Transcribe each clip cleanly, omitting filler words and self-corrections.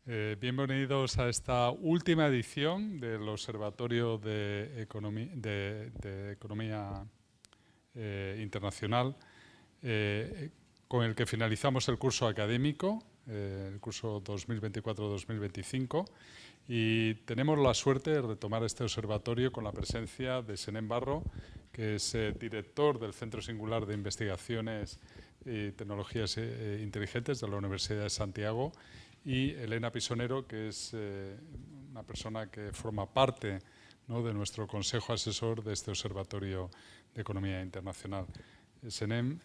Bienvenidos a esta última edición del Observatorio de Economía Internacional, con el que finalizamos el curso académico, el curso 2024-2025, y tenemos la suerte de retomar este observatorio con la presencia de Senén Barro, que es director del Centro Singular de Investigaciones y Tecnologías Inteligentes de la Universidad de Santiago, y Elena Pisonero, que es una persona que forma parte, ¿no?, de nuestro consejo asesor de este Observatorio de Economía Internacional. Senén,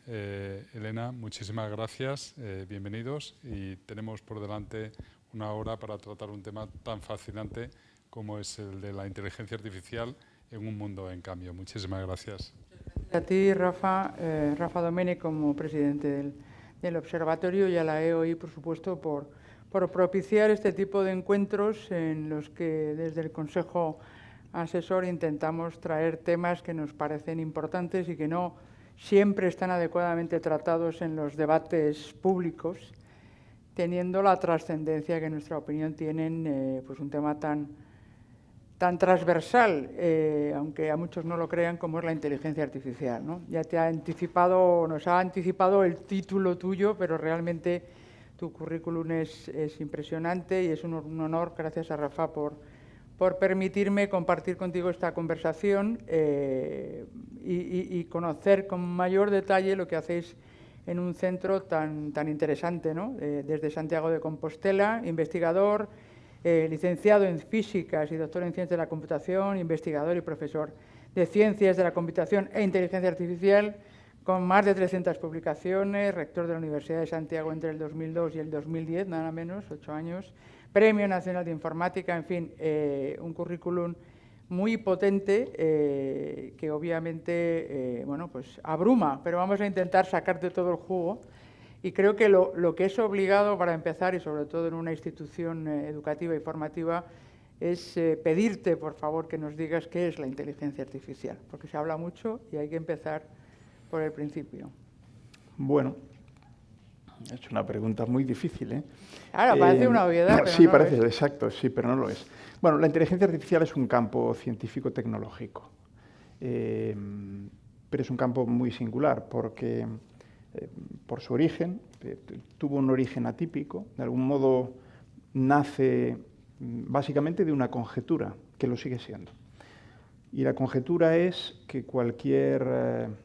Elena, muchísimas gracias, bienvenidos, y tenemos por delante una hora para tratar un tema tan fascinante como es el de la inteligencia artificial en un mundo en cambio. Muchísimas gracias. A ti, Rafa, Rafa Domènech, como presidente del observatorio, y a la EOI, por supuesto, por propiciar este tipo de encuentros en los que desde el Consejo Asesor intentamos traer temas que nos parecen importantes y que no siempre están adecuadamente tratados en los debates públicos, teniendo la trascendencia que en nuestra opinión tienen pues un tema tan transversal, aunque a muchos no lo crean, como es la inteligencia artificial, ¿no? Ya nos ha anticipado el título tuyo, pero realmente tu currículum es impresionante y es un honor, gracias a Rafa, por permitirme compartir contigo esta conversación y conocer con mayor detalle lo que hacéis en un centro tan interesante, ¿no? Desde Santiago de Compostela, investigador, licenciado en Físicas y doctor en Ciencias de la Computación, investigador y profesor de Ciencias de la Computación e Inteligencia Artificial, con más de 300 publicaciones, rector de la Universidad de Santiago entre el 2002 y el 2010, nada menos, 8 años, Premio Nacional de Informática, en fin, un currículum muy potente que obviamente bueno, pues abruma, pero vamos a intentar sacarte todo el jugo. Y creo que lo que es obligado para empezar, y sobre todo en una institución educativa y formativa, es pedirte, por favor, que nos digas qué es la inteligencia artificial, porque se habla mucho y hay que empezar por el principio. Bueno, he hecho una pregunta muy difícil, ¿eh? Ahora, parece una obviedad, pero sí, no parece, lo es. exacto, sí, pero no lo es. Bueno, la inteligencia artificial es un campo científico-tecnológico, pero es un campo muy singular porque, por su origen, tuvo un origen atípico, de algún modo nace básicamente de una conjetura, que lo sigue siendo. Y la conjetura es que cualquier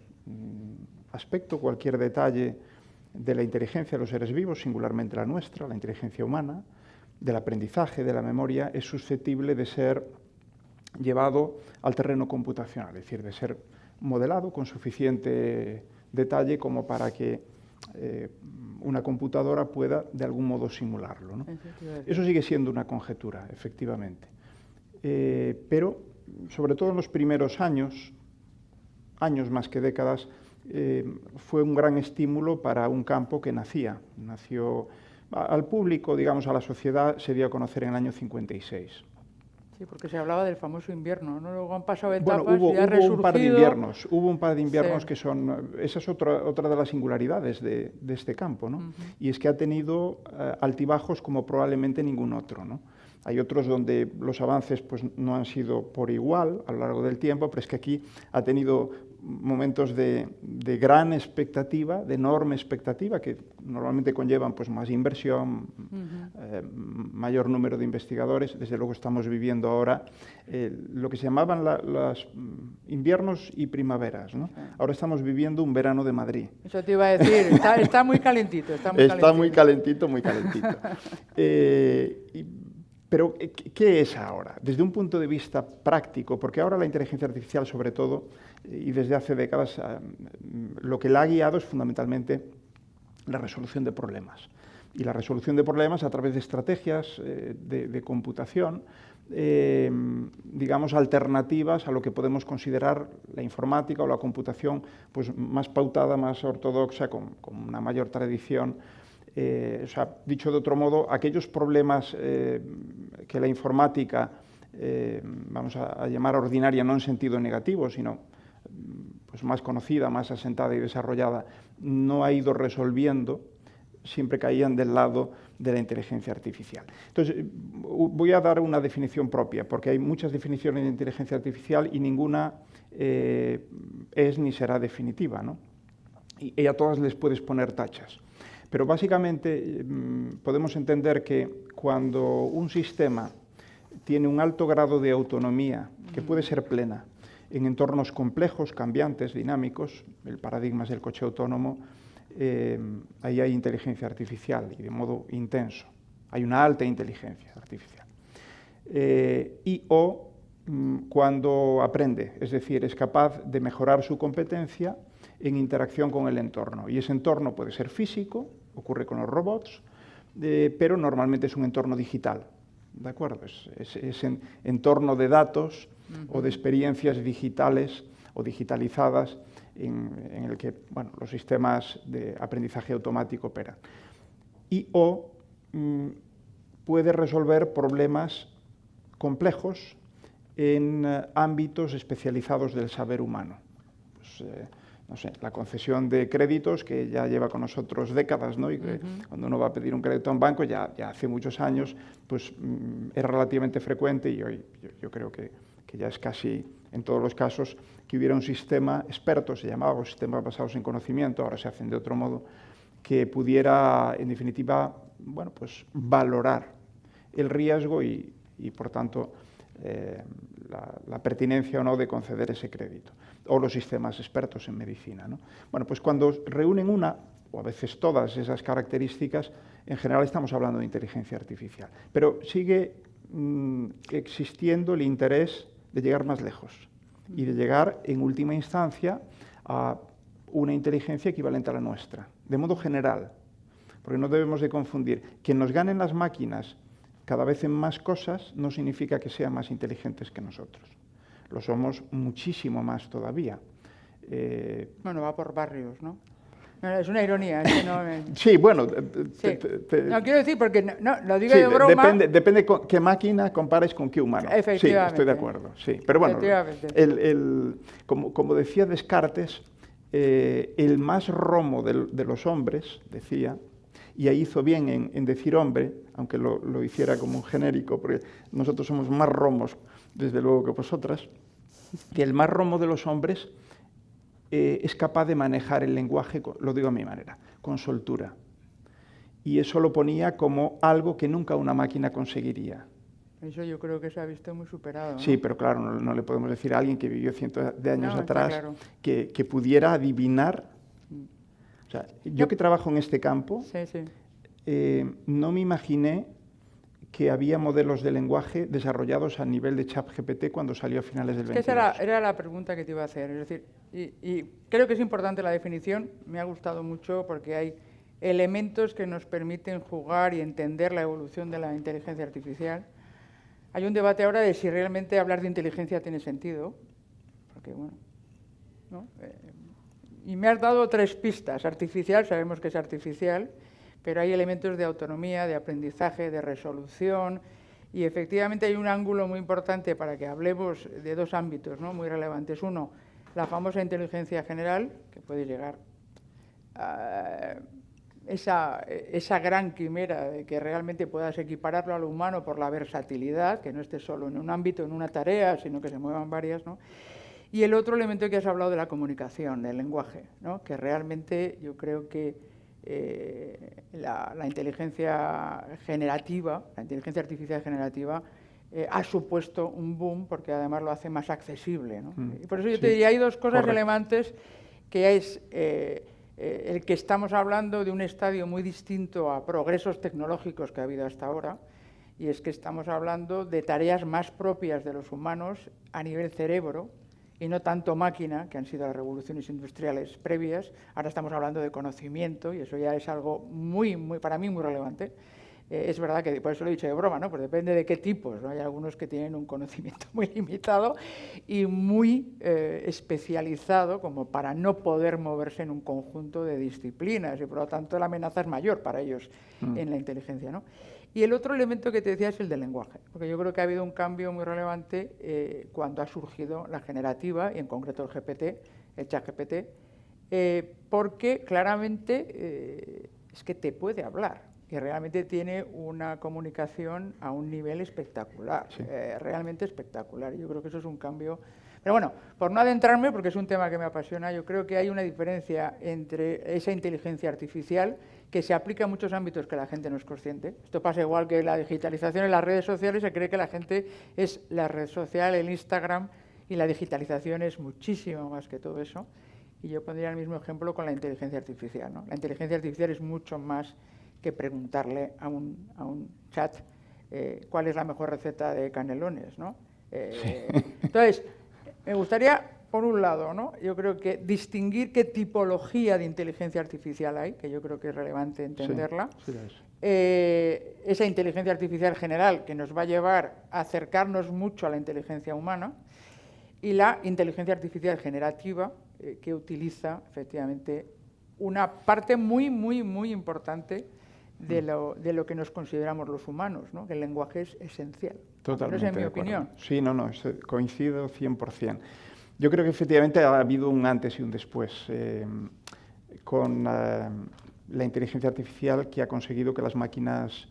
aspecto, cualquier detalle de la inteligencia de los seres vivos, singularmente la nuestra, la inteligencia humana, del aprendizaje, de la memoria, es susceptible de ser llevado al terreno computacional, es decir, de ser modelado con suficiente detalle como para que una computadora pueda de algún modo simularlo, ¿no? Eso sigue siendo una conjetura, efectivamente. Pero, sobre todo en los primeros años más que décadas, fue un gran estímulo para un campo que nació al público, digamos, a la sociedad, se dio a conocer en el año 56. Sí, porque se hablaba del famoso invierno, ¿no? Luego han pasado etapas bueno, y ha resurgido. Hubo un par de inviernos sí. que son, esa es otra de las singularidades de este campo, ¿no? Y es que ha tenido altibajos como probablemente ningún otro, ¿no? Hay otros donde los avances pues, no han sido por igual a lo largo del tiempo, pero es que aquí ha tenido momentos de gran expectativa, de enorme expectativa, que normalmente conllevan pues, más inversión, mayor número de investigadores. Desde luego estamos viviendo ahora lo que se llamaban los inviernos y primaveras, ¿no? Ahora estamos viviendo un verano de Madrid. Eso te iba a decir, está muy calentito. Está muy calentito. Pero, ¿qué es ahora? Desde un punto de vista práctico, porque ahora la inteligencia artificial, sobre todo, y desde hace décadas, lo que la ha guiado es fundamentalmente la resolución de problemas. Y la resolución de problemas a través de estrategias de computación, digamos, alternativas a lo que podemos considerar la informática o la computación pues, más pautada, más ortodoxa, con una mayor tradición. O sea, dicho de otro modo, aquellos problemas que la informática, vamos a llamar ordinaria, no en sentido negativo, sino pues más conocida, más asentada y desarrollada, no ha ido resolviendo, siempre caían del lado de la inteligencia artificial. Entonces, voy a dar una definición propia, porque hay muchas definiciones de inteligencia artificial y ninguna es ni será definitiva, ¿no? Y a todas les puedes poner tachas. Pero básicamente podemos entender que cuando un sistema tiene un alto grado de autonomía, que puede ser plena, en entornos complejos, cambiantes, dinámicos, el paradigma es el coche autónomo, ahí hay inteligencia artificial y de modo intenso. Hay una alta inteligencia artificial. Cuando aprende, es decir, es capaz de mejorar su competencia en interacción con el entorno. Y ese entorno puede ser físico, ocurre con los robots, pero normalmente es un entorno digital. ¿De acuerdo? Es entorno de datos o de experiencias digitales o digitalizadas en el que los sistemas de aprendizaje automático operan. Puede resolver problemas complejos en ámbitos especializados del saber humano. Pues, no sé, la concesión de créditos, que ya lleva con nosotros décadas, ¿no? Y que cuando uno va a pedir un crédito a un banco, ya hace muchos años, pues es relativamente frecuente y hoy yo creo que ya es casi en todos los casos que hubiera un sistema experto, se llamaba, o sistemas basados en conocimiento, ahora se hacen de otro modo, que pudiera, en definitiva, pues valorar el riesgo y por tanto, la pertinencia o no de conceder ese crédito, o los sistemas expertos en medicina, ¿no? Bueno, pues cuando reúnen una, o a veces todas esas características, en general estamos hablando de inteligencia artificial, pero sigue existiendo el interés de llegar más lejos y de llegar, en última instancia, a una inteligencia equivalente a la nuestra, de modo general, porque no debemos de confundir. Que nos ganen las máquinas cada vez en más cosas no significa que sean más inteligentes que nosotros. Lo somos muchísimo más todavía. Bueno, va por barrios, ¿no? No, es una ironía. Es que no, sí, bueno. Sí. No, quiero decir, porque no, lo digo de broma. Depende con qué máquina compares con qué humano. Efectivamente. Sí, estoy de acuerdo. Sí. Pero bueno, como decía Descartes, el más romo de los hombres, decía, y ahí hizo bien en decir hombre, aunque lo hiciera como un genérico, porque nosotros somos más romos, desde luego, que vosotras, que el más romo de los hombres es capaz de manejar el lenguaje, lo digo a mi manera, con soltura. Y eso lo ponía como algo que nunca una máquina conseguiría. Eso yo creo que se ha visto muy superado, ¿no? Sí, pero claro, no le podemos decir a alguien que vivió cientos de años atrás claro. que pudiera adivinar. O sea, yo que trabajo en este campo, no me imaginé que había modelos de lenguaje desarrollados a nivel de ChatGPT cuando salió a finales del 22. Esa era la pregunta que te iba a hacer. Es decir, y creo que es importante la definición, me ha gustado mucho porque hay elementos que nos permiten jugar y entender la evolución de la inteligencia artificial. Hay un debate ahora de si realmente hablar de inteligencia tiene sentido, porque bueno, ¿no? Y me has dado 3 pistas. Artificial, sabemos que es artificial, pero hay elementos de autonomía, de aprendizaje, de resolución, y efectivamente hay un ángulo muy importante para que hablemos de 2 ámbitos, ¿no? Muy relevantes. Uno, la famosa inteligencia general, que puede llegar a esa gran quimera de que realmente puedas equipararlo a lo humano por la versatilidad, que no esté solo en un ámbito, en una tarea, sino que se muevan varias, ¿no? Y el otro elemento que has hablado de la comunicación, del lenguaje, ¿no? Que realmente yo creo que la inteligencia generativa, la inteligencia artificial generativa, ha supuesto un boom porque además lo hace más accesible, ¿no? Y por eso yo te diría, hay 2 cosas relevantes, que es el que estamos hablando de un estadio muy distinto a progresos tecnológicos que ha habido hasta ahora, y es que estamos hablando de tareas más propias de los humanos a nivel cerebro, y no tanto máquina, que han sido las revoluciones industriales previas. Ahora estamos hablando de conocimiento, y eso ya es algo para mí muy relevante. Es verdad que, por eso lo he dicho de broma, ¿no? Pues depende de qué tipos, ¿no? Hay algunos que tienen un conocimiento muy limitado y muy especializado, como para no poder moverse en un conjunto de disciplinas, y por lo tanto la amenaza es mayor para ellos en la inteligencia, ¿no? Y el otro elemento que te decía es el del lenguaje, porque yo creo que ha habido un cambio muy relevante cuando ha surgido la generativa, y en concreto el GPT, el ChatGPT, porque claramente es que te puede hablar y realmente tiene una comunicación a un nivel espectacular, Sí. realmente espectacular. Yo creo que eso es un cambio. Pero bueno, por no adentrarme, porque es un tema que me apasiona, yo creo que hay una diferencia entre esa inteligencia artificial que se aplica en muchos ámbitos que la gente no es consciente. Esto pasa igual que la digitalización en las redes sociales, se cree que la gente es la red social, el Instagram, y la digitalización es muchísimo más que todo eso. Y yo pondría el mismo ejemplo con la inteligencia artificial, ¿no? La inteligencia artificial es mucho más que preguntarle a un chat cuál es la mejor receta de canelones, ¿no? Entonces, me gustaría, por un lado, ¿no? Yo creo que distinguir qué tipología de inteligencia artificial hay, que yo creo que es relevante entenderla. Sí, sí, Esa inteligencia artificial general que nos va a llevar a acercarnos mucho a la inteligencia humana, y la inteligencia artificial generativa, que utiliza efectivamente una parte muy, muy, muy importante de lo que nos consideramos los humanos, ¿no? Que el lenguaje es esencial. Totalmente. No es en mi de acuerdo. opinión. Sí, no, coincido 100%. Yo creo que efectivamente ha habido un antes y un después con la inteligencia artificial, que ha conseguido que las máquinas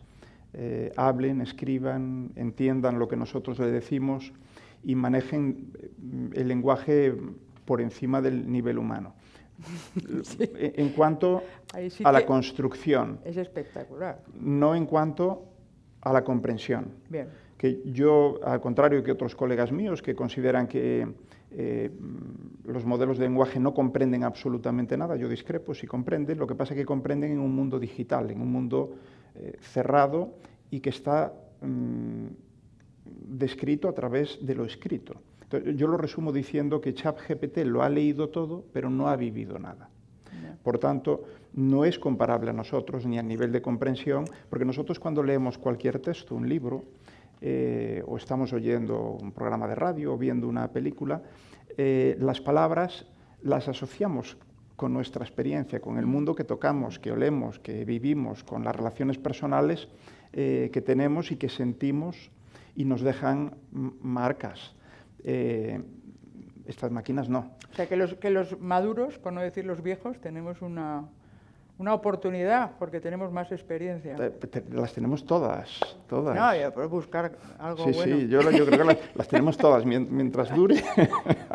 hablen, escriban, entiendan lo que nosotros le decimos y manejen el lenguaje por encima del nivel humano. Sí. En cuanto sí a la construcción. Es espectacular. No en cuanto a la comprensión. Bien. Que yo, al contrario que otros colegas míos que consideran que los modelos de lenguaje no comprenden absolutamente nada, yo discrepo, sí comprenden, lo que pasa es que comprenden en un mundo digital, en un mundo cerrado y que está descrito a través de lo escrito. Entonces, yo lo resumo diciendo que ChatGPT lo ha leído todo, pero no ha vivido nada. No. Por tanto, no es comparable a nosotros ni a nivel de comprensión, porque nosotros cuando leemos cualquier texto, un libro, o estamos oyendo un programa de radio o viendo una película, las palabras las asociamos con nuestra experiencia, con el mundo que tocamos, que olemos, que vivimos, con las relaciones personales que tenemos y que sentimos y nos dejan marcas. Estas máquinas no. O sea, que los maduros, por no decir los viejos, tenemos una oportunidad porque tenemos más experiencia. Las tenemos todas. No, ya puedes buscar algo sí, bueno. Sí, yo creo que las tenemos todas, mientras dure.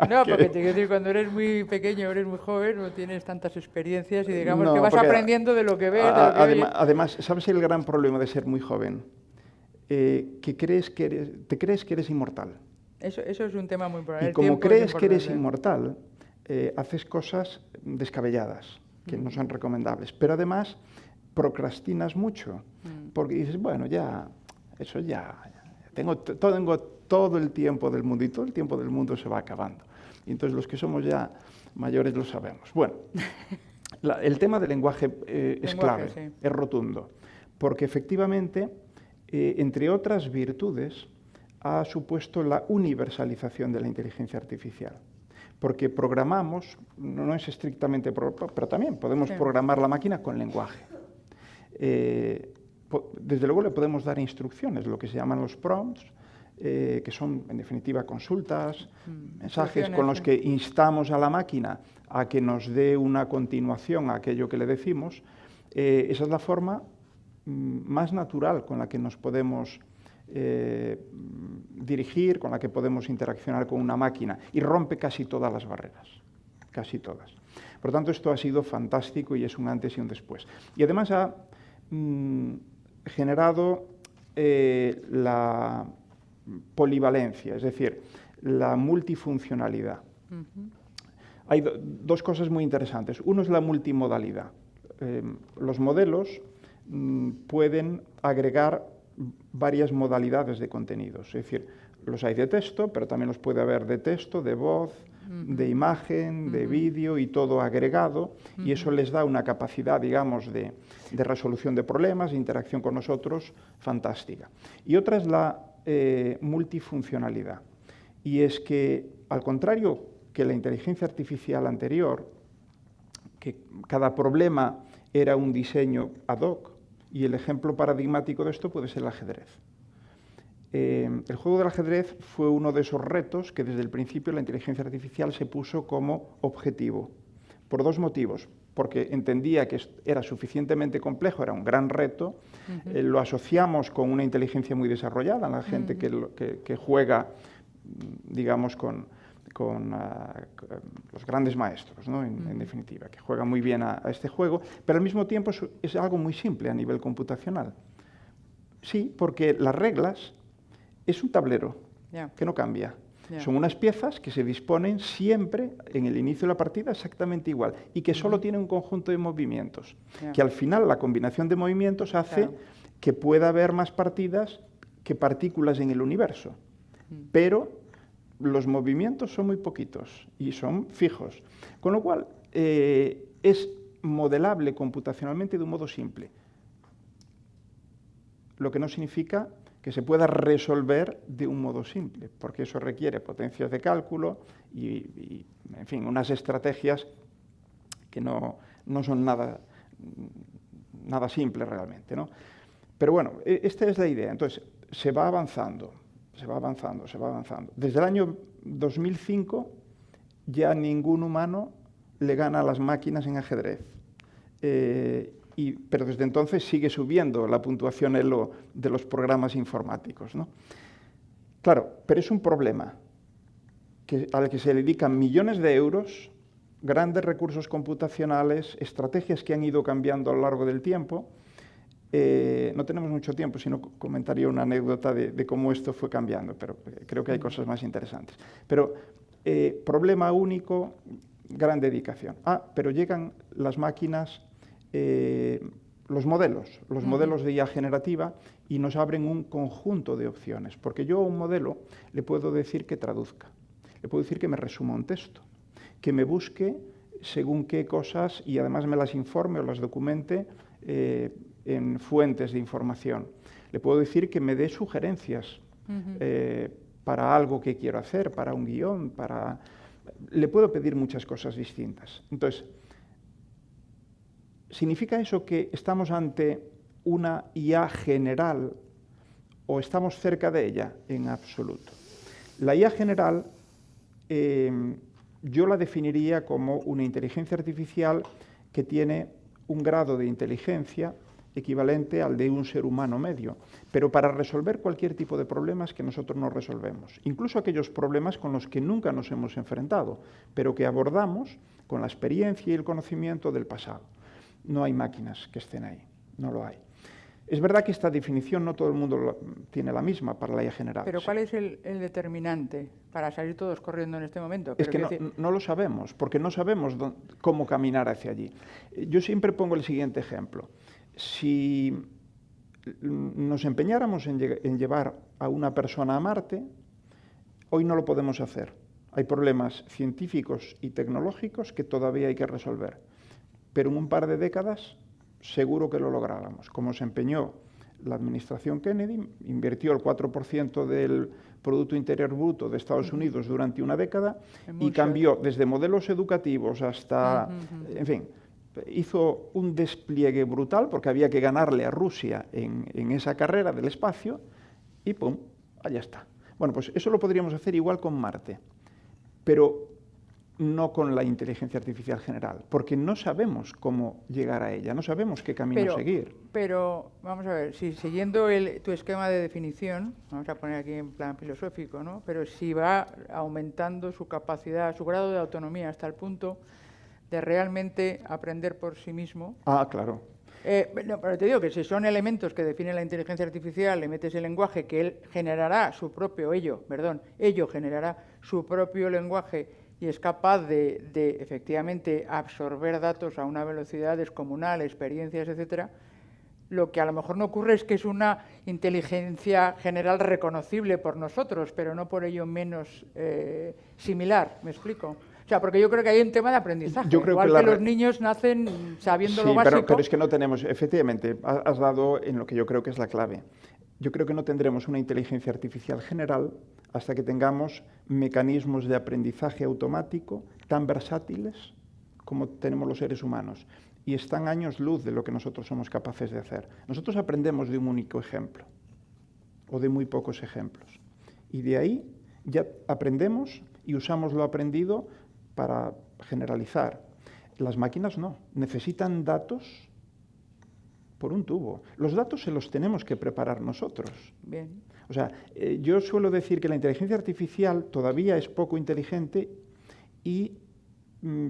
No, porque te quiero decir, cuando eres muy pequeño, eres muy joven, no tienes tantas experiencias y digamos que vas aprendiendo de lo que ves. Además, ¿sabes el gran problema de ser muy joven? Que te crees que eres inmortal. Eso es un tema muy importante. Y como crees que eres inmortal, haces cosas descabelladas, que no son recomendables. Pero además procrastinas mucho, porque dices, bueno, tengo todo el tiempo del mundo y todo el tiempo del mundo se va acabando. Y entonces los que somos ya mayores lo sabemos. Bueno, el tema del lenguaje es clave, sí. Es rotundo, porque efectivamente, entre otras virtudes, ha supuesto la universalización de la inteligencia artificial. Porque programamos, no es estrictamente, pero también podemos programar la máquina con lenguaje. Desde luego le podemos dar instrucciones, lo que se llaman los prompts, que son en definitiva consultas, mensajes con los que instamos a la máquina a que nos dé una continuación a aquello que le decimos. Esa es la forma más natural con la que nos podemos dirigir, con la que podemos interaccionar con una máquina, y rompe casi todas las barreras, casi todas. Por tanto, esto ha sido fantástico y es un antes y un después. Y además ha generado la polivalencia, es decir, la multifuncionalidad. Hay dos cosas muy interesantes. Uno es la multimodalidad. Los modelos pueden agregar varias modalidades de contenidos, es decir, los hay de texto, pero también los puede haber de texto, de voz, de imagen, de vídeo y todo agregado, y eso les da una capacidad, digamos, de resolución de problemas, de interacción con nosotros, fantástica. Y otra es la multifuncionalidad, y es que, al contrario que la inteligencia artificial anterior, que cada problema era un diseño ad hoc, y el ejemplo paradigmático de esto puede ser el ajedrez. El juego del ajedrez fue uno de esos retos que desde el principio la inteligencia artificial se puso como objetivo, por dos motivos. porque entendía que era suficientemente complejo, era un gran reto. Lo asociamos con una inteligencia muy desarrollada, la gente que juega, digamos, con los grandes maestros, ¿no? En definitiva, que juegan muy bien a este juego, pero al mismo tiempo es algo muy simple a nivel computacional. Sí, porque las reglas es un tablero que no cambia. Son unas piezas que se disponen siempre en el inicio de la partida exactamente igual y que solo tienen un conjunto de movimientos, que al final la combinación de movimientos hace que pueda haber más partidas que partículas en el universo. Pero los movimientos son muy poquitos y son fijos, con lo cual es modelable computacionalmente de un modo simple, lo que no significa que se pueda resolver de un modo simple, porque eso requiere potencias de cálculo y en fin, unas estrategias que no son nada simples realmente, ¿no? Pero bueno, esta es la idea. Entonces, se va avanzando. Desde el año 2005 ya ningún humano le gana a las máquinas en ajedrez. Pero desde entonces sigue subiendo la puntuación ELO de los programas informáticos, ¿no? Claro, pero es un problema al que se dedican millones de euros, grandes recursos computacionales, estrategias que han ido cambiando a lo largo del tiempo. No tenemos mucho tiempo, si no comentaría una anécdota de cómo esto fue cambiando, pero creo que hay cosas más interesantes. Pero problema único, gran dedicación. Pero llegan las máquinas, los modelos de IA generativa, y nos abren un conjunto de opciones, porque yo a un modelo le puedo decir que traduzca, le puedo decir que me resuma un texto, que me busque según qué cosas y además me las informe o las documente en fuentes de información. Le puedo decir que me dé sugerencias para algo que quiero hacer, para un guión, le puedo pedir muchas cosas distintas. Entonces, ¿significa eso que estamos ante una IA general o estamos cerca de ella? En absoluto. La IA general yo la definiría como una inteligencia artificial que tiene un grado de inteligencia equivalente al de un ser humano medio, pero para resolver cualquier tipo de problemas que nosotros no resolvemos, incluso aquellos problemas con los que nunca nos hemos enfrentado, pero que abordamos con la experiencia y el conocimiento del pasado. No hay máquinas que estén ahí, no lo hay. Es verdad que esta definición no todo el mundo tiene la misma para la IA general. Pero ¿cuál es el determinante para salir todos corriendo en este momento? Es que no lo sabemos, porque no sabemos cómo caminar hacia allí. Yo siempre pongo el siguiente ejemplo. Si nos empeñáramos en llevar a una persona a Marte, hoy no lo podemos hacer. Hay problemas científicos y tecnológicos que todavía hay que resolver. Pero en un par de décadas seguro que lo lográramos. Como se empeñó la administración Kennedy, invirtió el 4% del Producto Interior Bruto de Estados Unidos durante una década y cambió desde modelos educativos hasta, en fin, hizo un despliegue brutal porque había que ganarle a Rusia en esa carrera del espacio y ¡pum!, allá está. Bueno, pues eso lo podríamos hacer igual con Marte, pero no con la inteligencia artificial general, porque no sabemos cómo llegar a ella, no sabemos qué camino seguir. Pero, vamos a ver, si siguiendo tu esquema de definición, vamos a poner aquí en plan filosófico, ¿no? Pero si va aumentando su capacidad, su grado de autonomía hasta el punto de realmente aprender por sí mismo. Claro. No, pero te digo que si son elementos que define la inteligencia artificial, le metes el lenguaje que ello generará su propio lenguaje y es capaz de efectivamente absorber datos a una velocidad descomunal, experiencias, etcétera, lo que a lo mejor no ocurre es que es una inteligencia general reconocible por nosotros, pero no por ello menos similar, ¿me explico? O sea, porque yo creo que hay un tema de aprendizaje. Yo creo igual que los niños nacen sabiendo lo básico. Pero es que no tenemos, efectivamente, has dado en lo que yo creo que es la clave. Yo creo que no tendremos una inteligencia artificial general hasta que tengamos mecanismos de aprendizaje automático tan versátiles como tenemos los seres humanos. Y están años luz de lo que nosotros somos capaces de hacer. Nosotros aprendemos de un único ejemplo, o de muy pocos ejemplos. Y de ahí ya aprendemos y usamos lo aprendido para generalizar. Las máquinas no, necesitan datos por un tubo. Los datos se los tenemos que preparar nosotros. Bien. O sea, yo suelo decir que la inteligencia artificial todavía es poco inteligente y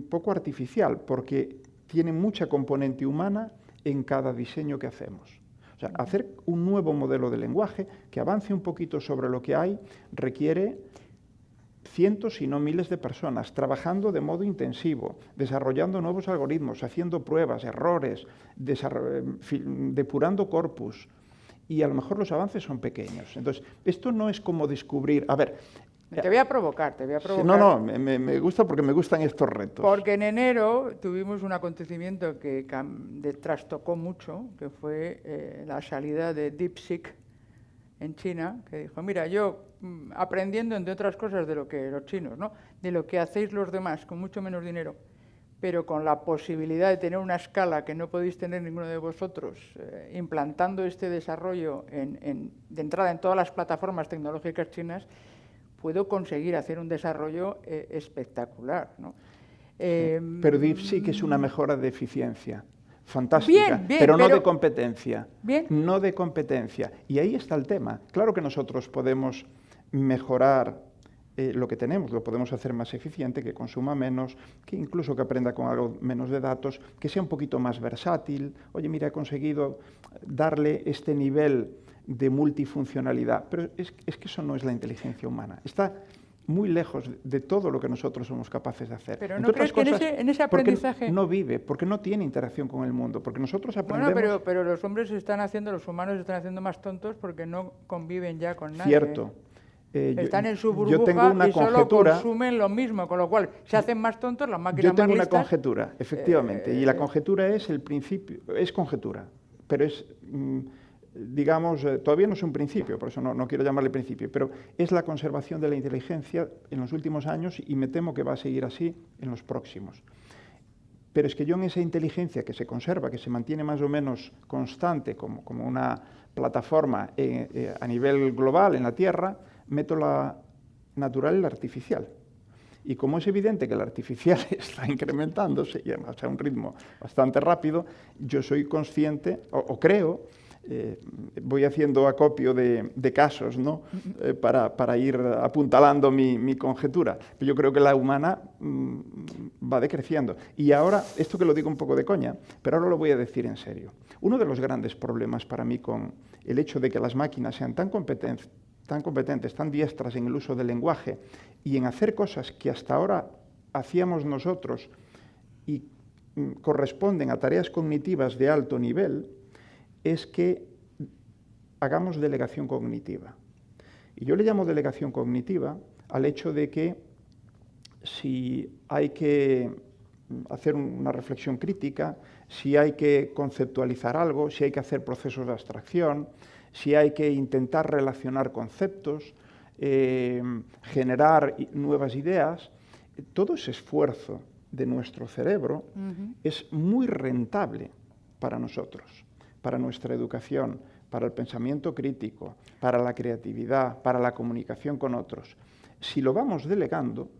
poco artificial, porque tiene mucha componente humana en cada diseño que hacemos. O sea, hacer un nuevo modelo de lenguaje que avance un poquito sobre lo que hay requiere cientos y no miles de personas trabajando de modo intensivo, desarrollando nuevos algoritmos, haciendo pruebas, errores, depurando corpus. Y a lo mejor los avances son pequeños. Entonces, esto no es como descubrir... A ver... Te voy a provocar, te voy a provocar. No, me gusta porque me gustan estos retos. Porque en enero tuvimos un acontecimiento que trastocó mucho, que fue la salida de DeepSeek en China, que dijo, mira, yo aprendiendo, entre otras cosas, de lo que los chinos, ¿no?, de lo que hacéis los demás con mucho menos dinero, pero con la posibilidad de tener una escala que no podéis tener ninguno de vosotros, implantando este desarrollo de entrada en todas las plataformas tecnológicas chinas, puedo conseguir hacer un desarrollo espectacular, ¿no? Pero DeepSeek es una mejora de eficiencia. Fantástica, bien, pero no de competencia. Bien. No de competencia. Y ahí está el tema. Claro que nosotros podemos mejorar lo que tenemos, lo podemos hacer más eficiente, que consuma menos, que incluso que aprenda con algo menos de datos, que sea un poquito más versátil. Oye, mira, he conseguido darle este nivel de multifuncionalidad. Pero es que eso no es la inteligencia humana. Está muy lejos de todo lo que nosotros somos capaces de hacer. Pero ¿no crees que en ese aprendizaje...? No vive, porque no tiene interacción con el mundo, porque nosotros aprendemos... Bueno, pero los hombres los humanos se están haciendo más tontos porque no conviven ya con nadie. Cierto. Están en su yo tengo burbuja una y solo conjetura, consumen lo mismo, con lo cual se hacen más tontos, las máquinas yo tengo más una listas. conjetura, efectivamente, y la conjetura es el principio, es conjetura, pero es... digamos, todavía no es un principio, por eso no quiero llamarle principio, pero es la conservación de la inteligencia en los últimos años y me temo que va a seguir así en los próximos. Pero es que yo en esa inteligencia que se conserva, que se mantiene más o menos constante como una plataforma a nivel global en la Tierra, meto la natural y la artificial. Y como es evidente que la artificial está incrementándose y además a un ritmo bastante rápido, yo soy consciente, o creo, voy haciendo acopio de casos, ¿no?, para ir apuntalando mi conjetura. Yo creo que la humana va decreciendo. Y ahora, esto que lo digo un poco de coña, pero ahora lo voy a decir en serio. Uno de los grandes problemas para mí con el hecho de que las máquinas sean tan competentes, tan diestras en el uso del lenguaje y en hacer cosas que hasta ahora hacíamos nosotros y corresponden a tareas cognitivas de alto nivel, es que hagamos delegación cognitiva. Y yo le llamo delegación cognitiva al hecho de que si hay que hacer una reflexión crítica, si hay que conceptualizar algo, si hay que hacer procesos de abstracción, si hay que intentar relacionar conceptos, generar nuevas ideas, todo ese esfuerzo de nuestro cerebro es muy rentable para nosotros, para nuestra educación, para el pensamiento crítico, para la creatividad, para la comunicación con otros. Si lo vamos delegando,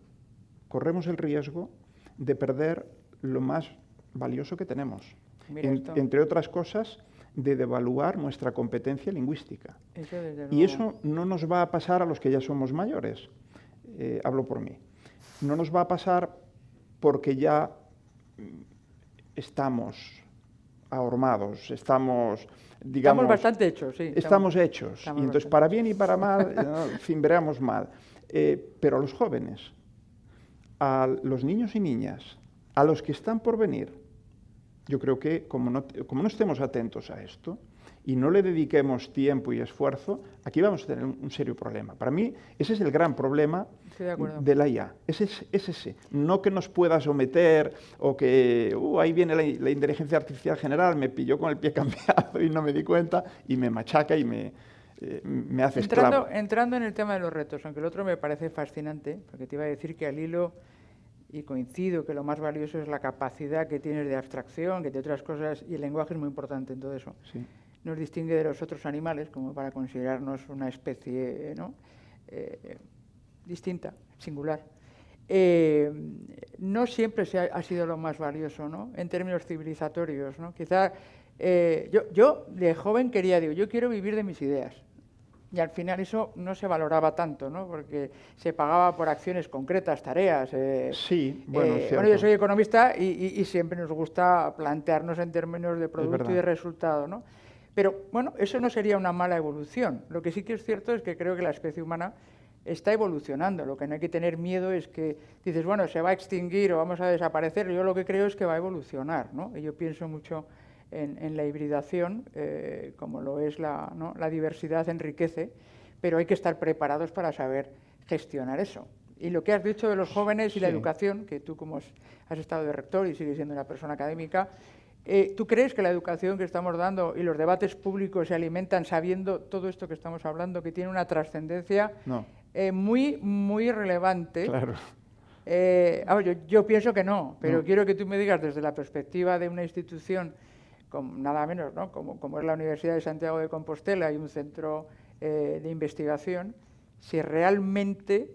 corremos el riesgo de perder lo más valioso que tenemos. Entre otras cosas, de devaluar nuestra competencia lingüística. Y eso no nos va a pasar a los que ya somos mayores. Hablo por mí. No nos va a pasar porque ya estamos ahormados, estamos, digamos... Estamos bastante hechos, sí. Estamos hechos. Y entonces, para bien y para mal, en fin, veremos mal. Pero a los jóvenes, a los niños y niñas, a los que están por venir, yo creo que como no estemos atentos a esto y no le dediquemos tiempo y esfuerzo, aquí vamos a tener un serio problema. Para mí, ese es el gran problema de la IA. Es ese. No que nos pueda someter o que ahí viene la inteligencia artificial general, me pilló con el pie cambiado y no me di cuenta y me machaca y me hace esclavo. Entrando en el tema de los retos, aunque el otro me parece fascinante, porque te iba a decir que al hilo... Y coincido que lo más valioso es la capacidad que tienes de abstracción, que de otras cosas, y el lenguaje es muy importante en todo eso. Sí. Nos distingue de los otros animales, como para considerarnos una especie, ¿no?, distinta, singular. no siempre ha sido lo más valioso, ¿no? En términos civilizatorios, ¿no? Quizá yo de joven yo quiero vivir de mis ideas. Y al final eso no se valoraba tanto, ¿no? Porque se pagaba por acciones concretas, tareas. Sí, bueno, es cierto. Bueno, yo soy economista y siempre nos gusta plantearnos en términos de producto y de resultado, ¿no? Pero, bueno, eso no sería una mala evolución. Lo que sí que es cierto es que creo que la especie humana está evolucionando. Lo que no hay que tener miedo es que dices, bueno, se va a extinguir o vamos a desaparecer. Yo lo que creo es que va a evolucionar, ¿no? Y yo pienso mucho en la hibridación, como lo es ¿no? La diversidad enriquece, pero hay que estar preparados para saber gestionar eso. Y lo que has dicho de los jóvenes y la educación, que tú como has estado de rector y sigues siendo una persona académica, ¿tú crees que la educación que estamos dando y los debates públicos se alimentan sabiendo todo esto que estamos hablando, que tiene una trascendencia muy, muy relevante? Claro. Yo pienso que no, pero quiero que tú me digas desde la perspectiva de una institución nada menos, ¿no? como es la Universidad de Santiago de Compostela y un centro de investigación, si realmente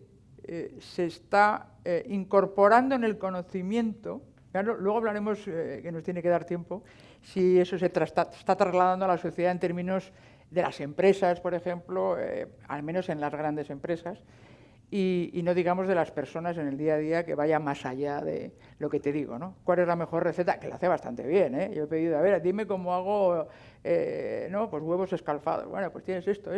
se está incorporando en el conocimiento, claro, luego hablaremos, que nos tiene que dar tiempo, si eso se está trasladando a la sociedad en términos de las empresas, por ejemplo, al menos en las grandes empresas, y no digamos de las personas en el día a día, que vaya más allá de lo que te digo, ¿no? ¿Cuál es la mejor receta? Que la hace bastante bien, ¿eh? Yo he pedido, a ver, dime cómo hago, ¿no? Pues huevos escalfados. Bueno, pues tienes esto,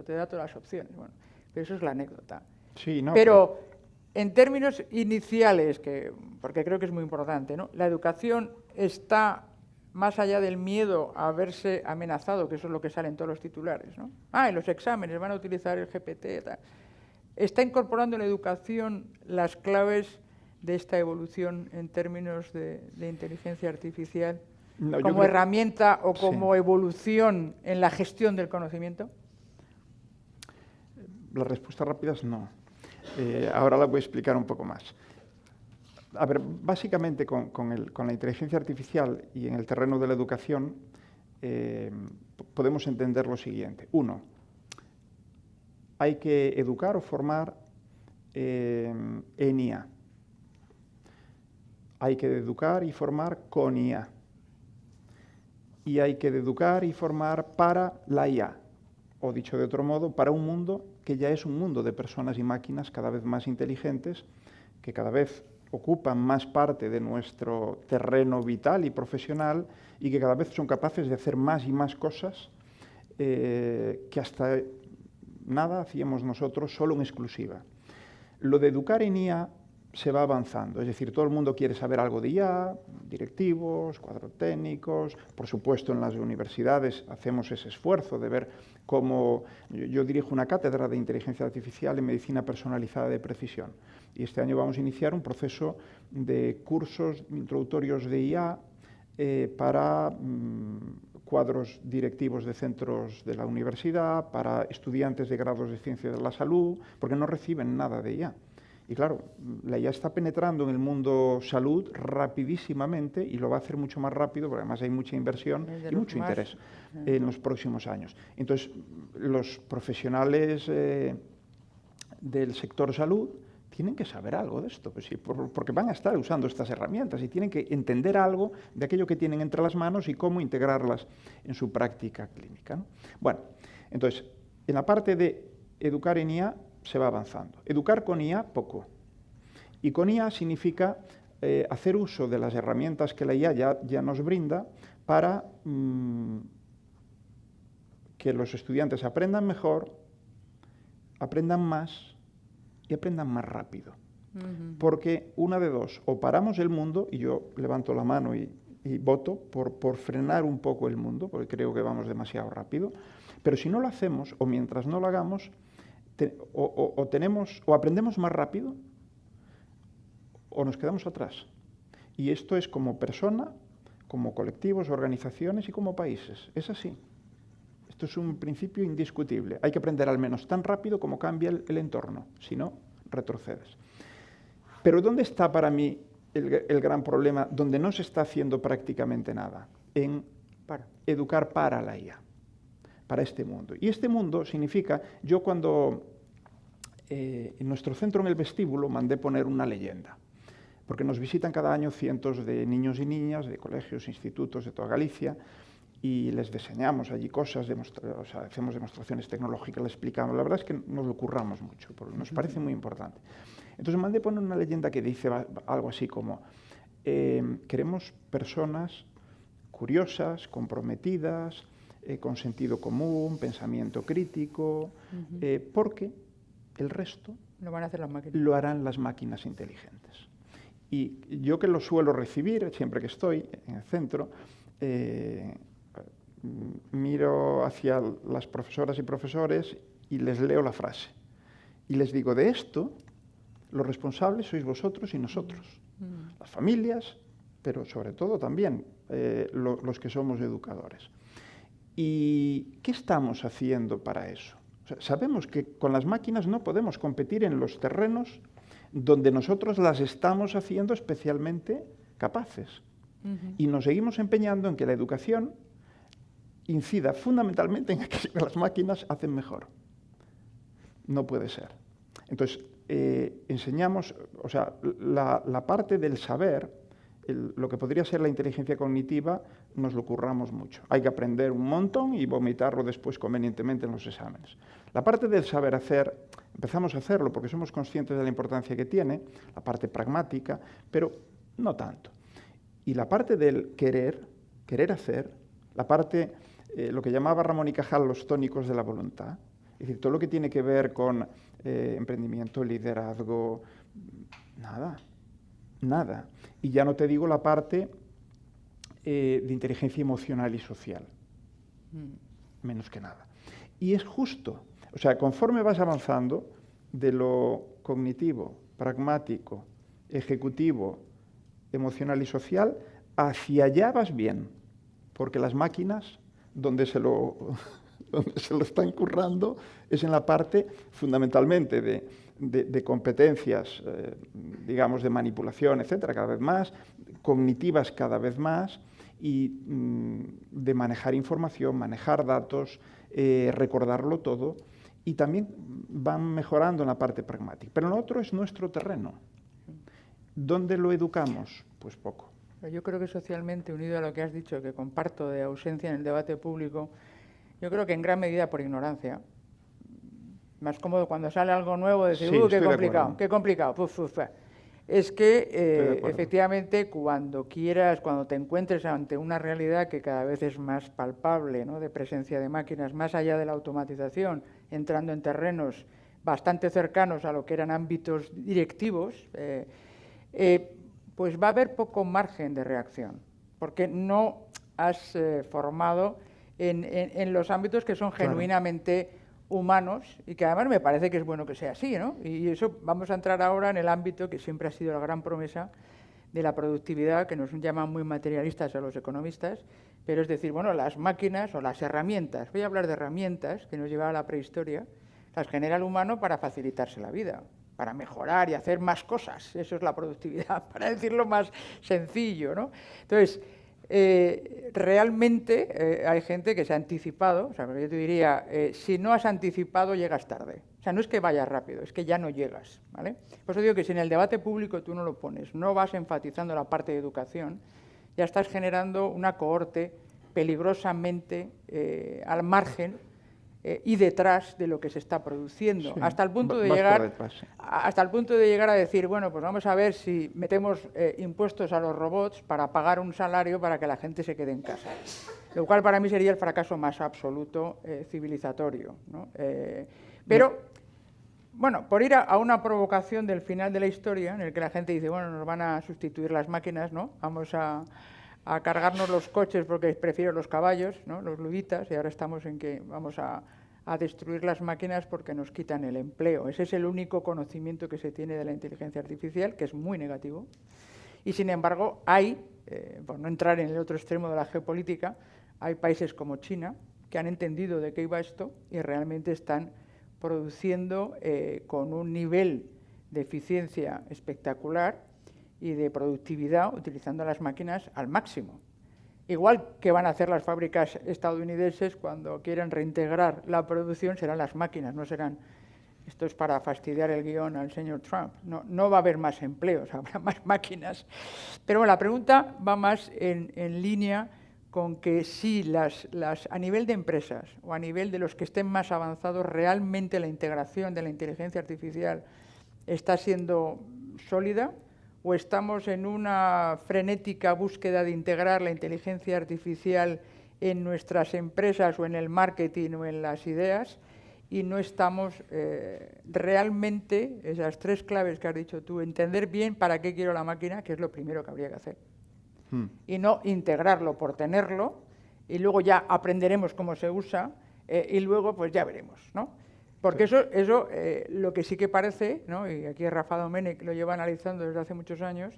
te da todas las opciones. Bueno, pero eso es la anécdota. Sí, no, pero en términos iniciales, porque creo que es muy importante, ¿no? La educación está más allá del miedo a verse amenazado, que eso es lo que sale en todos los titulares, ¿no? En los exámenes van a utilizar el GPT, tal. ¿Está incorporando la educación las claves de esta evolución en términos de inteligencia artificial como herramienta o como evolución en la gestión del conocimiento? La respuesta rápida es no. Ahora la voy a explicar un poco más. A ver, básicamente con la inteligencia artificial y en el terreno de la educación podemos entender lo siguiente. Uno, hay que educar o formar en IA. Hay que educar y formar con IA. Y hay que educar y formar para la IA. O dicho de otro modo, para un mundo que ya es un mundo de personas y máquinas cada vez más inteligentes, que cada vez ocupan más parte de nuestro terreno vital y profesional y que cada vez son capaces de hacer más y más cosas que hasta nada hacíamos nosotros solo en exclusiva. Lo de educar en IA se va avanzando, es decir, todo el mundo quiere saber algo de IA, directivos, cuadros técnicos, por supuesto en las universidades hacemos ese esfuerzo de ver cómo. Yo dirijo una cátedra de inteligencia artificial en medicina personalizada de precisión y este año vamos a iniciar un proceso de cursos introductorios de IA para cuadros directivos de centros de la universidad, para estudiantes de grados de ciencia de la salud, porque no reciben nada de IA. Y claro, la IA está penetrando en el mundo salud rapidísimamente y lo va a hacer mucho más rápido, porque además hay mucha inversión y mucho interés en los próximos años. Entonces, los profesionales del sector salud tienen que saber algo de esto, pues sí, porque van a estar usando estas herramientas y tienen que entender algo de aquello que tienen entre las manos y cómo integrarlas en su práctica clínica, ¿no? Bueno, entonces, en la parte de educar en IA se va avanzando. Educar con IA, poco. Y con IA significa hacer uso de las herramientas que la IA ya nos brinda para que los estudiantes aprendan mejor, aprendan más y aprendan más rápido. Porque una de dos, o paramos el mundo, y yo levanto la mano y voto por frenar un poco el mundo, porque creo que vamos demasiado rápido, pero si no lo hacemos, o mientras no lo hagamos, o aprendemos más rápido, o nos quedamos atrás. Y esto es como persona, como colectivos, organizaciones y como países. Es así. Esto es un principio indiscutible. Hay que aprender al menos tan rápido como cambia el entorno, si no, retrocedes. Pero ¿dónde está para mí el gran problema? Donde no se está haciendo prácticamente nada. En educar para la IA, para este mundo. Y este mundo significa, yo cuando en nuestro centro, en el vestíbulo, mandé poner una leyenda, porque nos visitan cada año cientos de niños y niñas de colegios, institutos de toda Galicia, y les diseñamos allí cosas, o sea, hacemos demostraciones tecnológicas, les explicamos. La verdad es que nos lo curramos mucho, porque nos parece muy importante. Entonces mandé poner una leyenda que dice algo así como, queremos personas curiosas, comprometidas, con sentido común, pensamiento crítico, porque el resto lo van a hacer las máquinas. Lo harán las máquinas inteligentes. Y yo, que lo suelo recibir siempre que estoy en el centro, miro hacia las profesoras y profesores y les leo la frase. Y les digo, de esto, los responsables sois vosotros y nosotros, las familias, pero sobre todo también los que somos educadores. ¿Y qué estamos haciendo para eso? O sea, sabemos que con las máquinas no podemos competir en los terrenos donde nosotros las estamos haciendo especialmente capaces. Y nos seguimos empeñando en que la educación incida fundamentalmente en aquello que las máquinas hacen mejor. No puede ser. Entonces, enseñamos, o sea, la parte del saber, lo que podría ser la inteligencia cognitiva, nos lo curramos mucho. Hay que aprender un montón y vomitarlo después convenientemente en los exámenes. La parte del saber hacer, empezamos a hacerlo porque somos conscientes de la importancia que tiene, la parte pragmática, pero no tanto. Y la parte del querer hacer, la parte, lo que llamaba Ramón y Cajal los tónicos de la voluntad, es decir, todo lo que tiene que ver con emprendimiento, liderazgo, nada. Y ya no te digo la parte de inteligencia emocional y social, menos que nada. Y es justo, o sea, conforme vas avanzando de lo cognitivo, pragmático, ejecutivo, emocional y social, hacia allá vas bien, porque las máquinas, donde se lo están currando, es en la parte fundamentalmente de competencias, digamos, de manipulación, etcétera, cada vez más, cognitivas cada vez más, y de manejar información, manejar datos, recordarlo todo, y también van mejorando en la parte pragmática. Pero lo otro es nuestro terreno. ¿Dónde lo educamos? Pues poco. Yo creo que socialmente, unido a lo que has dicho, que comparto de ausencia en el debate público, yo creo que en gran medida por ignorancia. Más cómodo cuando sale algo nuevo decir, sí, qué complicado. Es que efectivamente cuando te encuentres ante una realidad que cada vez es más palpable, ¿no?, de presencia de máquinas, más allá de la automatización, entrando en terrenos bastante cercanos a lo que eran ámbitos directivos, pues va a haber poco margen de reacción, porque no has formado en los ámbitos que son genuinamente humanos, y que además me parece que es bueno que sea así, ¿no? Y eso vamos a entrar ahora en el ámbito que siempre ha sido la gran promesa de la productividad, que nos llaman muy materialistas a los economistas, pero es decir, bueno, las máquinas o las herramientas, voy a hablar de herramientas que nos lleva a la prehistoria, las genera el humano para facilitarse la vida, para mejorar y hacer más cosas. Eso es la productividad, para decirlo más sencillo, ¿no? Entonces, realmente hay gente que se ha anticipado, o sea, yo te diría, si no has anticipado, llegas tarde. O sea, no es que vayas rápido, es que ya no llegas, ¿vale? Por eso digo que si en el debate público tú no lo pones, no vas enfatizando la parte de educación, ya estás generando una cohorte peligrosamente al margen y detrás de lo que se está produciendo, sí, hasta el punto de llegar a decir, bueno, pues vamos a ver si metemos impuestos a los robots para pagar un salario para que la gente se quede en casa, lo cual para mí sería el fracaso más absoluto civilizatorio, ¿no? Pero, bueno, por ir a una provocación del final de la historia, en el que la gente dice, bueno, nos van a sustituir las máquinas, ¿no? Vamos a cargarnos los coches porque prefiero los caballos, ¿no?, los luditas, y ahora estamos en que vamos a destruir las máquinas porque nos quitan el empleo. Ese es el único conocimiento que se tiene de la inteligencia artificial, que es muy negativo. Y sin embargo, por no entrar en el otro extremo de la geopolítica, hay países como China que han entendido de qué iba esto y realmente están produciendo con un nivel de eficiencia espectacular y de productividad utilizando las máquinas al máximo. Igual que van a hacer las fábricas estadounidenses cuando quieran reintegrar la producción, serán las máquinas, no serán esto es para fastidiar el guión al señor Trump, no va a haber más empleos, habrá más máquinas. Pero bueno, la pregunta va más en línea con que si a nivel de empresas o a nivel de los que estén más avanzados, realmente la integración de la inteligencia artificial está siendo sólida, o estamos en una frenética búsqueda de integrar la inteligencia artificial en nuestras empresas o en el marketing o en las ideas, y no estamos realmente, esas tres claves que has dicho tú, entender bien para qué quiero la máquina, que es lo primero que habría que hacer. Y no integrarlo por tenerlo, y luego ya aprenderemos cómo se usa, y luego pues ya veremos, ¿no? Porque eso lo que sí que parece, ¿no? Y aquí Rafa Domènech lo lleva analizando desde hace muchos años,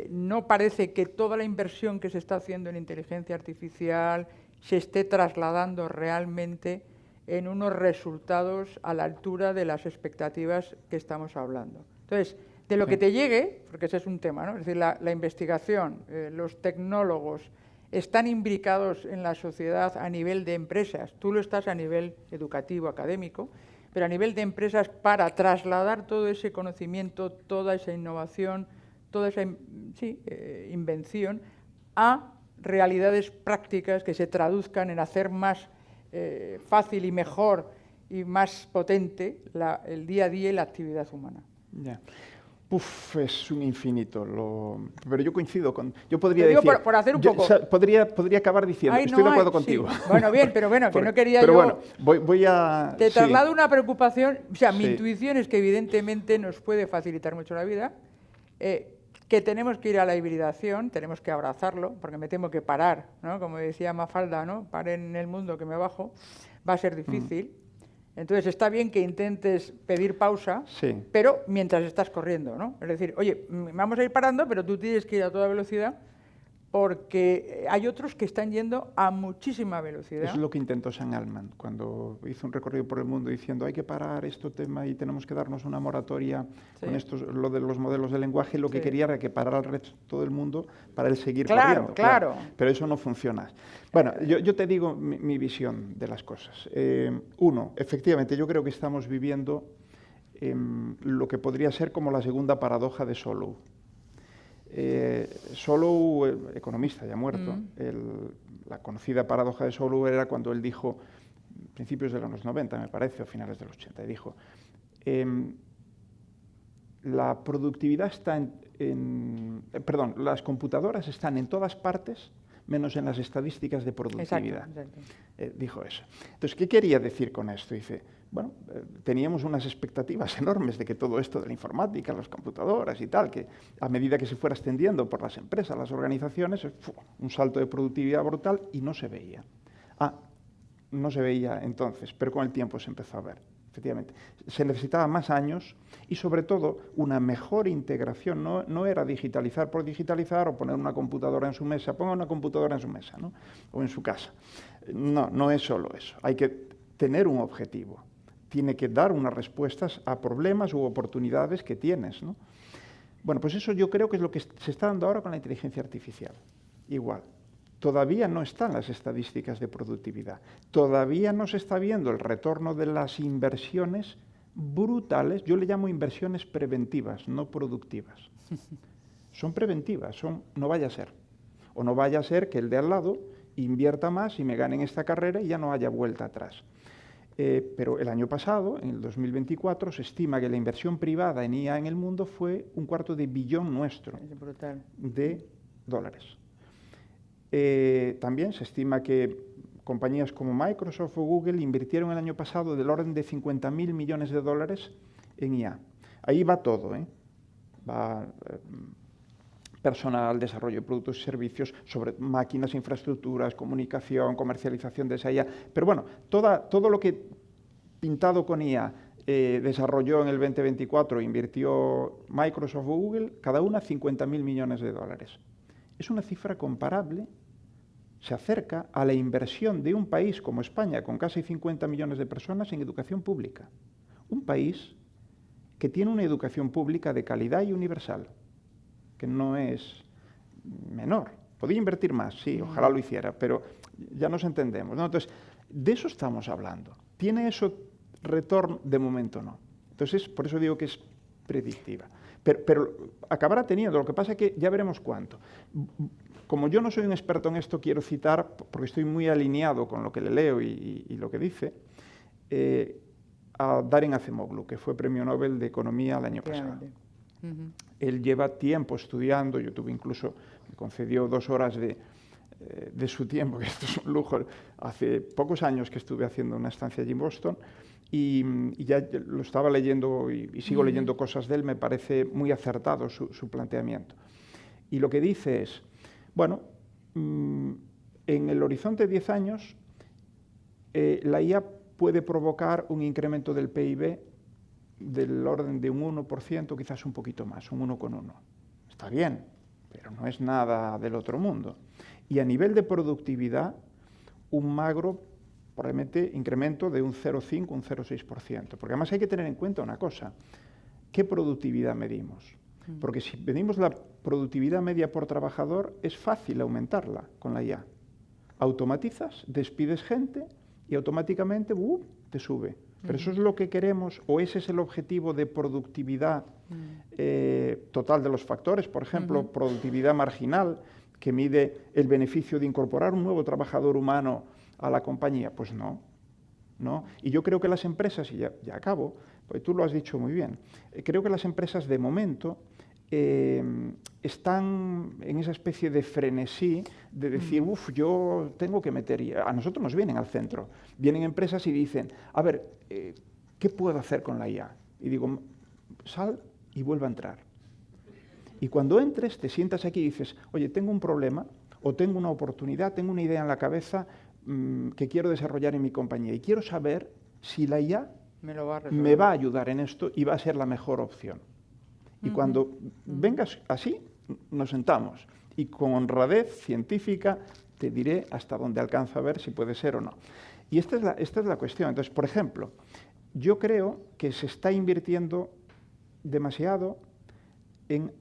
no parece que toda la inversión que se está haciendo en inteligencia artificial se esté trasladando realmente en unos resultados a la altura de las expectativas que estamos hablando. Entonces, de lo que te llegue, porque ese es un tema, ¿no? Es decir, la investigación, los tecnólogos están imbricados en la sociedad a nivel de empresas. Tú lo estás a nivel educativo, académico, pero a nivel de empresas para trasladar todo ese conocimiento, toda esa innovación, toda esa invención a realidades prácticas que se traduzcan en hacer más fácil y mejor y más potente el día a día y la actividad humana. Ya. Es un infinito, pero yo coincido con... Yo podría decir... Por hacer un poco... Podría acabar diciendo, estoy de acuerdo contigo. Sí. Bueno, bien, pero bueno, que no quería pero yo... bueno, voy a... Te traslado una preocupación, o sea, mi intuición es que evidentemente nos puede facilitar mucho la vida, que tenemos que ir a la hibridación, tenemos que abrazarlo, porque me temo que parar, ¿no? Como decía Mafalda, ¿no? Paren en el mundo que me bajo, va a ser difícil. Entonces está bien que intentes pedir pausa, pero mientras estás corriendo, ¿no? Es decir, oye, vamos a ir parando, pero tú tienes que ir a toda velocidad, porque hay otros que están yendo a muchísima velocidad. Eso es lo que intentó Sam Altman cuando hizo un recorrido por el mundo diciendo hay que parar este tema y tenemos que darnos una moratoria con lo de los modelos de lenguaje. Lo que quería era que parara el resto del mundo para él seguir corriendo. Claro. Pero eso no funciona. Bueno, yo te digo mi visión de las cosas. Uno, efectivamente, yo creo que estamos viviendo lo que podría ser como la segunda paradoja de Solow. Solow, el economista ya muerto, la conocida paradoja de Solow era cuando él dijo, principios de los 90 me parece, o finales de los 80, dijo, la productividad está las computadoras están en todas partes menos en las estadísticas de productividad. Exacto. Dijo eso. Entonces, ¿qué quería decir con esto? Dice, bueno, teníamos unas expectativas enormes de que todo esto de la informática, las computadoras y tal, que a medida que se fuera extendiendo por las empresas, las organizaciones, un salto de productividad brutal y no se veía. No se veía entonces, pero con el tiempo se empezó a ver. Efectivamente, se necesitaba más años y sobre todo una mejor integración, no era digitalizar por digitalizar o poner una computadora en su mesa, ponga una computadora en su mesa, ¿no? O en su casa. No es solo eso, hay que tener un objetivo, tiene que dar unas respuestas a problemas u oportunidades que tienes, ¿no? Bueno, pues eso yo creo que es lo que se está dando ahora con la inteligencia artificial, igual. Todavía no están las estadísticas de productividad. Todavía no se está viendo el retorno de las inversiones brutales. Yo le llamo inversiones preventivas, no productivas. Son preventivas, no vaya a ser. O no vaya a ser que el de al lado invierta más y me gane en esta carrera y ya no haya vuelta atrás. Pero el año pasado, en el 2024, se estima que la inversión privada en IA en el mundo fue $250 billion de dólares. También se estima que compañías como Microsoft o Google invirtieron el año pasado del orden de $50.000 millones en IA. Ahí va todo, va personal, desarrollo de productos y servicios, sobre máquinas, infraestructuras, comunicación, comercialización de esa IA. Pero bueno, todo lo que pintado con IA desarrolló en el 2024, invirtió Microsoft o Google, cada una $50.000 millones. Es una cifra comparable, se acerca a la inversión de un país como España, con casi 50 millones de personas en educación pública. Un país que tiene una educación pública de calidad y universal, que no es menor. Podría invertir más, sí, ojalá lo hiciera, pero ya nos entendemos, ¿no? Entonces, de eso estamos hablando. ¿Tiene eso retorn de momento no. Entonces, por eso digo que es predictiva. Pero acabará teniendo, lo que pasa es que ya veremos cuánto. Como yo no soy un experto en esto, quiero citar, porque estoy muy alineado con lo que le leo y lo que dice, a Darin Acemoglu, que fue Premio Nobel de Economía el año pasado. Él lleva tiempo estudiando, YouTube incluso me concedió 2 horas de su tiempo, que esto es un lujo. Hace pocos años que estuve haciendo una estancia allí en Boston y ya lo estaba leyendo y sigo leyendo cosas de él, me parece muy acertado su planteamiento. Y lo que dice es, bueno, en el horizonte de 10 años, la IA puede provocar un incremento del PIB del orden de un 1%, quizás un poquito más, un 1,1. Está bien, pero no es nada del otro mundo. Y a nivel de productividad, un magro, probablemente, incremento de un 0,5, un 0,6%. Porque además hay que tener en cuenta una cosa, ¿qué productividad medimos? Porque si medimos la productividad media por trabajador, es fácil aumentarla con la IA. Automatizas, despides gente y automáticamente te sube. Pero eso es lo que queremos, o ese es el objetivo de productividad total de los factores. Por ejemplo, productividad marginal, que mide el beneficio de incorporar un nuevo trabajador humano a la compañía. Pues no, no. Y yo creo que las empresas, y ya acabo, pues tú lo has dicho muy bien, creo que las empresas de momento están en esa especie de frenesí de decir, yo tengo que meter, y a nosotros nos vienen al centro, vienen empresas y dicen, a ver, ¿qué puedo hacer con la IA? Y digo, sal y vuelve a entrar. Y cuando entres, te sientas aquí y dices, oye, tengo un problema, o tengo una oportunidad, tengo una idea en la cabeza que quiero desarrollar en mi compañía, y quiero saber si la IA me va a ayudar en esto y va a ser la mejor opción. Y cuando vengas así, nos sentamos. Y con honradez científica te diré hasta dónde alcanzo a ver si puede ser o no. Y esta es la cuestión. Entonces, por ejemplo, yo creo que se está invirtiendo demasiado en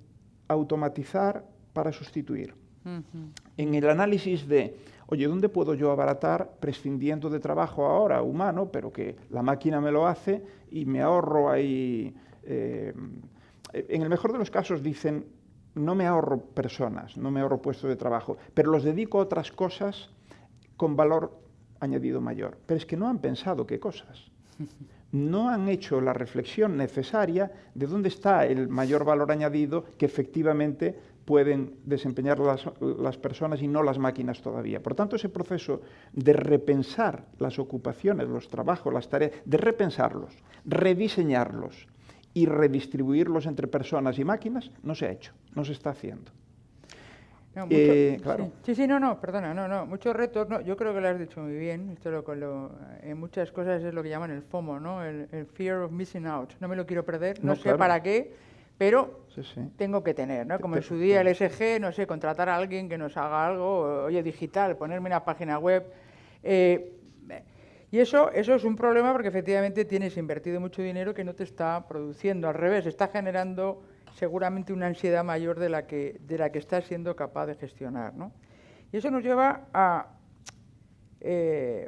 automatizar para sustituir. En el análisis de, oye, ¿dónde puedo yo abaratar prescindiendo de trabajo ahora humano, pero que la máquina me lo hace y me ahorro ahí... en el mejor de los casos dicen, no me ahorro personas, no me ahorro puestos de trabajo, pero los dedico a otras cosas con valor añadido mayor. Pero es que no han pensado qué cosas. No han hecho la reflexión necesaria de dónde está el mayor valor añadido que efectivamente pueden desempeñar las personas y no las máquinas todavía. Por tanto, ese proceso de repensar las ocupaciones, los trabajos, las tareas, de repensarlos, rediseñarlos, y redistribuirlos entre personas y máquinas, no se ha hecho, no se está haciendo. No, claro. Sí, perdona, muchos retos, yo creo que lo has dicho muy bien, en muchas cosas es lo que llaman el FOMO, ¿no? El fear of missing out, no me lo quiero perder, no sé claro. para qué, pero tengo que tener, ¿no? Como en su día el SG, no sé, contratar a alguien que nos haga algo, oye, digital, ponerme una página web, y eso es un problema porque efectivamente tienes invertido mucho dinero que no te está produciendo. Al revés, está generando seguramente una ansiedad mayor de la que estás siendo capaz de gestionar, ¿no? Y eso nos lleva a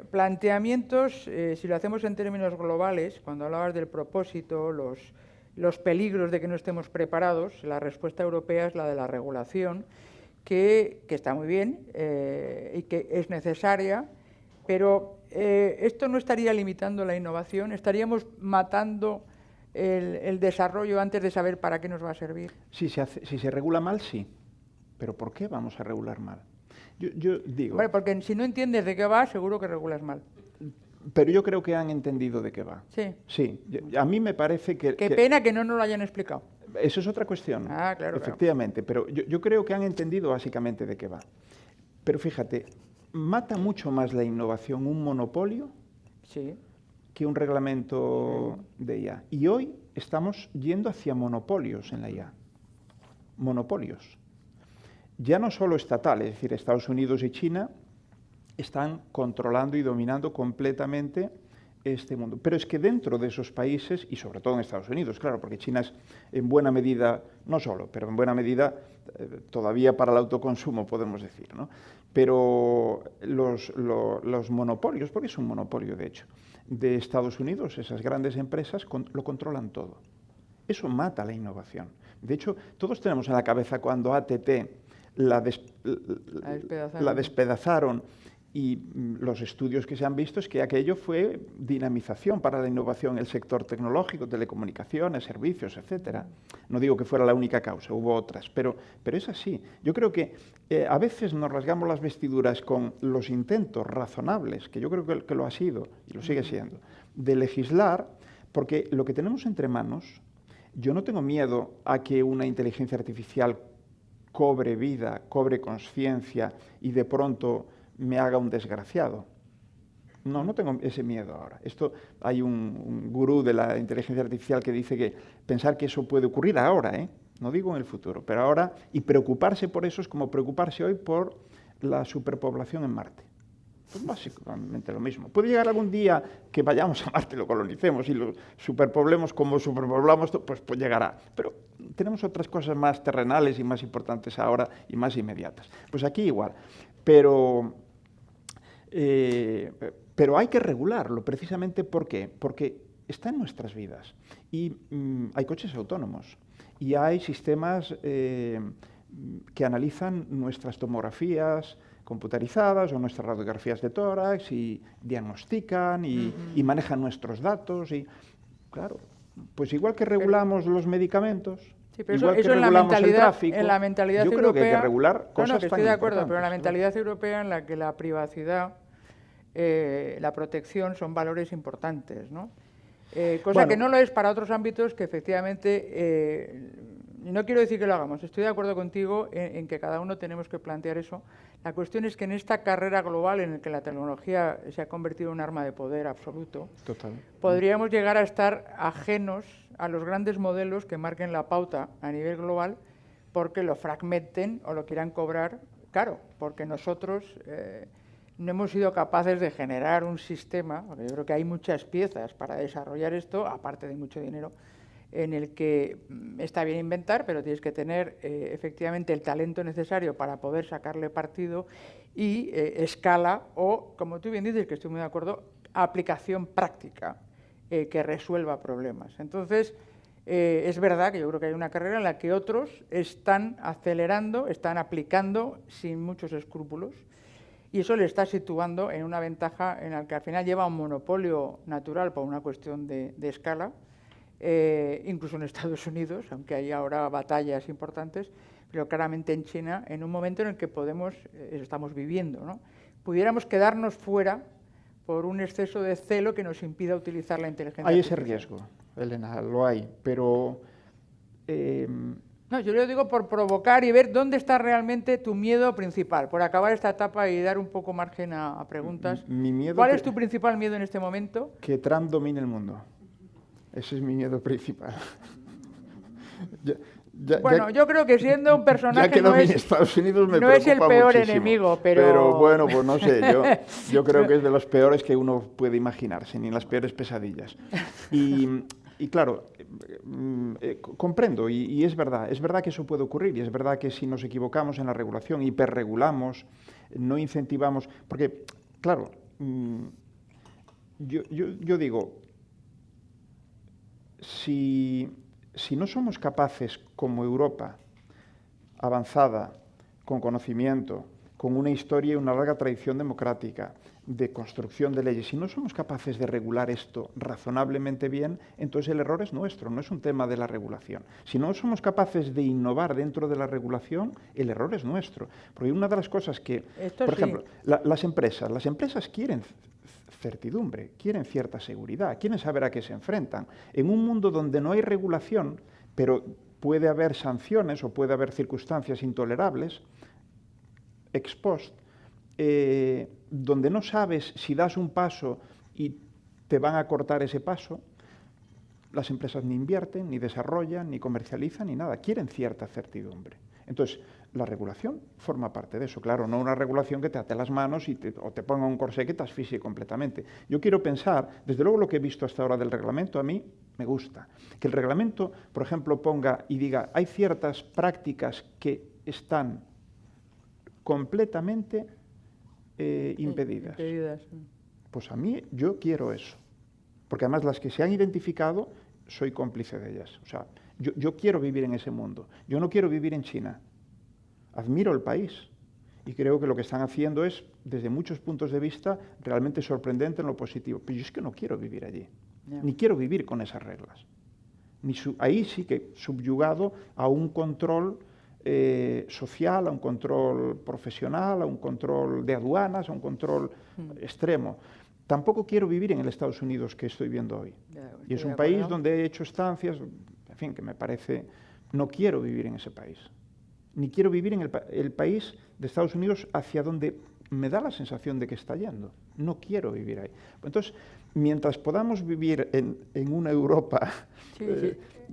planteamientos, si lo hacemos en términos globales, cuando hablabas del propósito, los peligros de que no estemos preparados, la respuesta europea es la de la regulación, que está muy bien y que es necesaria, pero esto no estaría limitando la innovación, estaríamos matando el desarrollo antes de saber para qué nos va a servir. Si se regula mal, sí. Pero ¿por qué vamos a regular mal? Yo digo... Bueno, porque si no entiendes de qué va, seguro que regulas mal. Pero yo creo que han entendido de qué va. Sí. Sí. A mí me parece que... Qué pena que no nos lo hayan explicado. Eso es otra cuestión. Ah, claro. Efectivamente. Pero yo creo que han entendido básicamente de qué va. Pero fíjate... ¿Mata mucho más la innovación un monopolio que un reglamento de IA? Y hoy estamos yendo hacia monopolios en la IA. Monopolios. Ya no solo estatales, es decir, Estados Unidos y China están controlando y dominando completamente este mundo. Pero es que dentro de esos países, y sobre todo en Estados Unidos, claro, porque China es en buena medida, no solo, pero en buena medida todavía para el autoconsumo, podemos decir, ¿no? Pero los monopolios, porque es un monopolio de hecho, de Estados Unidos, esas grandes empresas, lo controlan todo. Eso mata la innovación. De hecho, todos tenemos en la cabeza cuando ATT la despedazaron y los estudios que se han visto es que aquello fue dinamización para la innovación en el sector tecnológico, telecomunicaciones, servicios, etcétera. No digo que fuera la única causa, hubo otras, pero es así. Yo creo que a veces nos rasgamos las vestiduras con los intentos razonables, que yo creo que lo ha sido y lo sigue siendo, de legislar, porque lo que tenemos entre manos, yo no tengo miedo a que una inteligencia artificial cobre vida, cobre conciencia y de pronto me haga un desgraciado. No tengo ese miedo ahora. Hay un gurú de la inteligencia artificial que dice que pensar que eso puede ocurrir ahora, no digo en el futuro, pero ahora, y preocuparse por eso es como preocuparse hoy por la superpoblación en Marte. Pues básicamente lo mismo. Puede llegar algún día que vayamos a Marte, lo colonicemos y lo superpoblemos como superpoblamos, pues llegará. Pero tenemos otras cosas más terrenales y más importantes ahora y más inmediatas. Pues aquí igual. Pero hay que regularlo, precisamente ¿por qué? Porque está en nuestras vidas. Y hay coches autónomos y hay sistemas que analizan nuestras tomografías computarizadas o nuestras radiografías de tórax y diagnostican y manejan nuestros datos. Y claro, pues igual que regulamos los medicamentos, sí, pero igual eso que regulamos el tráfico, en la mentalidad yo europea, creo que hay que regular cosas que estoy tan de acuerdo, importantes, pero en la ¿no? mentalidad europea en la que la privacidad, la protección son valores importantes, ¿no? Cosa que no lo es para otros ámbitos que efectivamente, no quiero decir que lo hagamos, estoy de acuerdo contigo en que cada uno tenemos que plantear eso. La cuestión es que en esta carrera global en la que la tecnología se ha convertido en un arma de poder absoluto, Total. podríamos llegar a estar ajenos a los grandes modelos que marquen la pauta a nivel global porque lo fragmenten o lo quieran cobrar caro, porque nosotros no hemos sido capaces de generar un sistema, porque yo creo que hay muchas piezas para desarrollar esto, aparte de mucho dinero, en el que está bien inventar, pero tienes que tener efectivamente el talento necesario para poder sacarle partido y escala o, como tú bien dices, que estoy muy de acuerdo, aplicación práctica que resuelva problemas. Entonces, es verdad que yo creo que hay una carrera en la que otros están acelerando, están aplicando sin muchos escrúpulos y eso le está situando en una ventaja en la que al final lleva un monopolio natural por una cuestión de escala, incluso en Estados Unidos, aunque hay ahora batallas importantes, pero claramente en China, en un momento en el que estamos viviendo, ¿no? Pudiéramos quedarnos fuera por un exceso de celo que nos impida utilizar la inteligencia artificial. Hay ese riesgo, Elena, lo hay, pero... No, yo lo digo por provocar y ver dónde está realmente tu miedo principal, por acabar esta etapa y dar un poco margen a preguntas. Mi miedo ¿Cuál es tu principal miedo en este momento? Que Trump domine el mundo. Ese es mi miedo principal. Yo creo que siendo un personaje ya que domine Estados Unidos me no es el peor muchísimo. enemigo, pero bueno, pues no sé, yo creo que es de los peores que uno puede imaginarse, ni las peores pesadillas. Y claro, comprendo, y es verdad que eso puede ocurrir, y es verdad que si nos equivocamos en la regulación, hiperregulamos, no incentivamos, porque, claro, yo digo, si no somos capaces como Europa, avanzada, con conocimiento, con una historia y una larga tradición democrática, de construcción de leyes, si no somos capaces de regular esto razonablemente bien, entonces el error es nuestro, no es un tema de la regulación. Si no somos capaces de innovar dentro de la regulación, el error es nuestro. Porque una de las cosas que, por ejemplo, las empresas quieren certidumbre, quieren cierta seguridad, quieren saber a qué se enfrentan. En un mundo donde no hay regulación, pero puede haber sanciones o puede haber circunstancias intolerables, ex post, donde no sabes si das un paso y te van a cortar ese paso, las empresas ni invierten, ni desarrollan, ni comercializan, ni nada. Quieren cierta certidumbre. Entonces, la regulación forma parte de eso. Claro, no una regulación que te ate las manos o te ponga un corsé que te asfixie completamente. Yo quiero pensar, desde luego lo que he visto hasta ahora del reglamento, a mí me gusta. Que el reglamento, por ejemplo, ponga y diga, hay ciertas prácticas que están completamente impedidas. Pues a mí, yo quiero eso. porque además las que se han identificado, soy cómplice de ellas. O sea, yo quiero vivir en ese mundo, yo no quiero vivir en China. Admiro el país y creo que lo que están haciendo es, desde muchos puntos de vista, realmente sorprendente en lo positivo. Pero yo es que no quiero vivir allí, ni quiero vivir con esas reglas. Ahí sí que subyugado a un control social, a un control profesional, a un control de aduanas, a un control extremo. Tampoco quiero vivir en el Estados Unidos que estoy viendo hoy. Y es un país donde he hecho estancias, en fin, que me parece... No quiero vivir en ese país. Ni quiero vivir en el país de Estados Unidos hacia donde me da la sensación de que está yendo. No quiero vivir ahí. Entonces, mientras podamos vivir en una Europa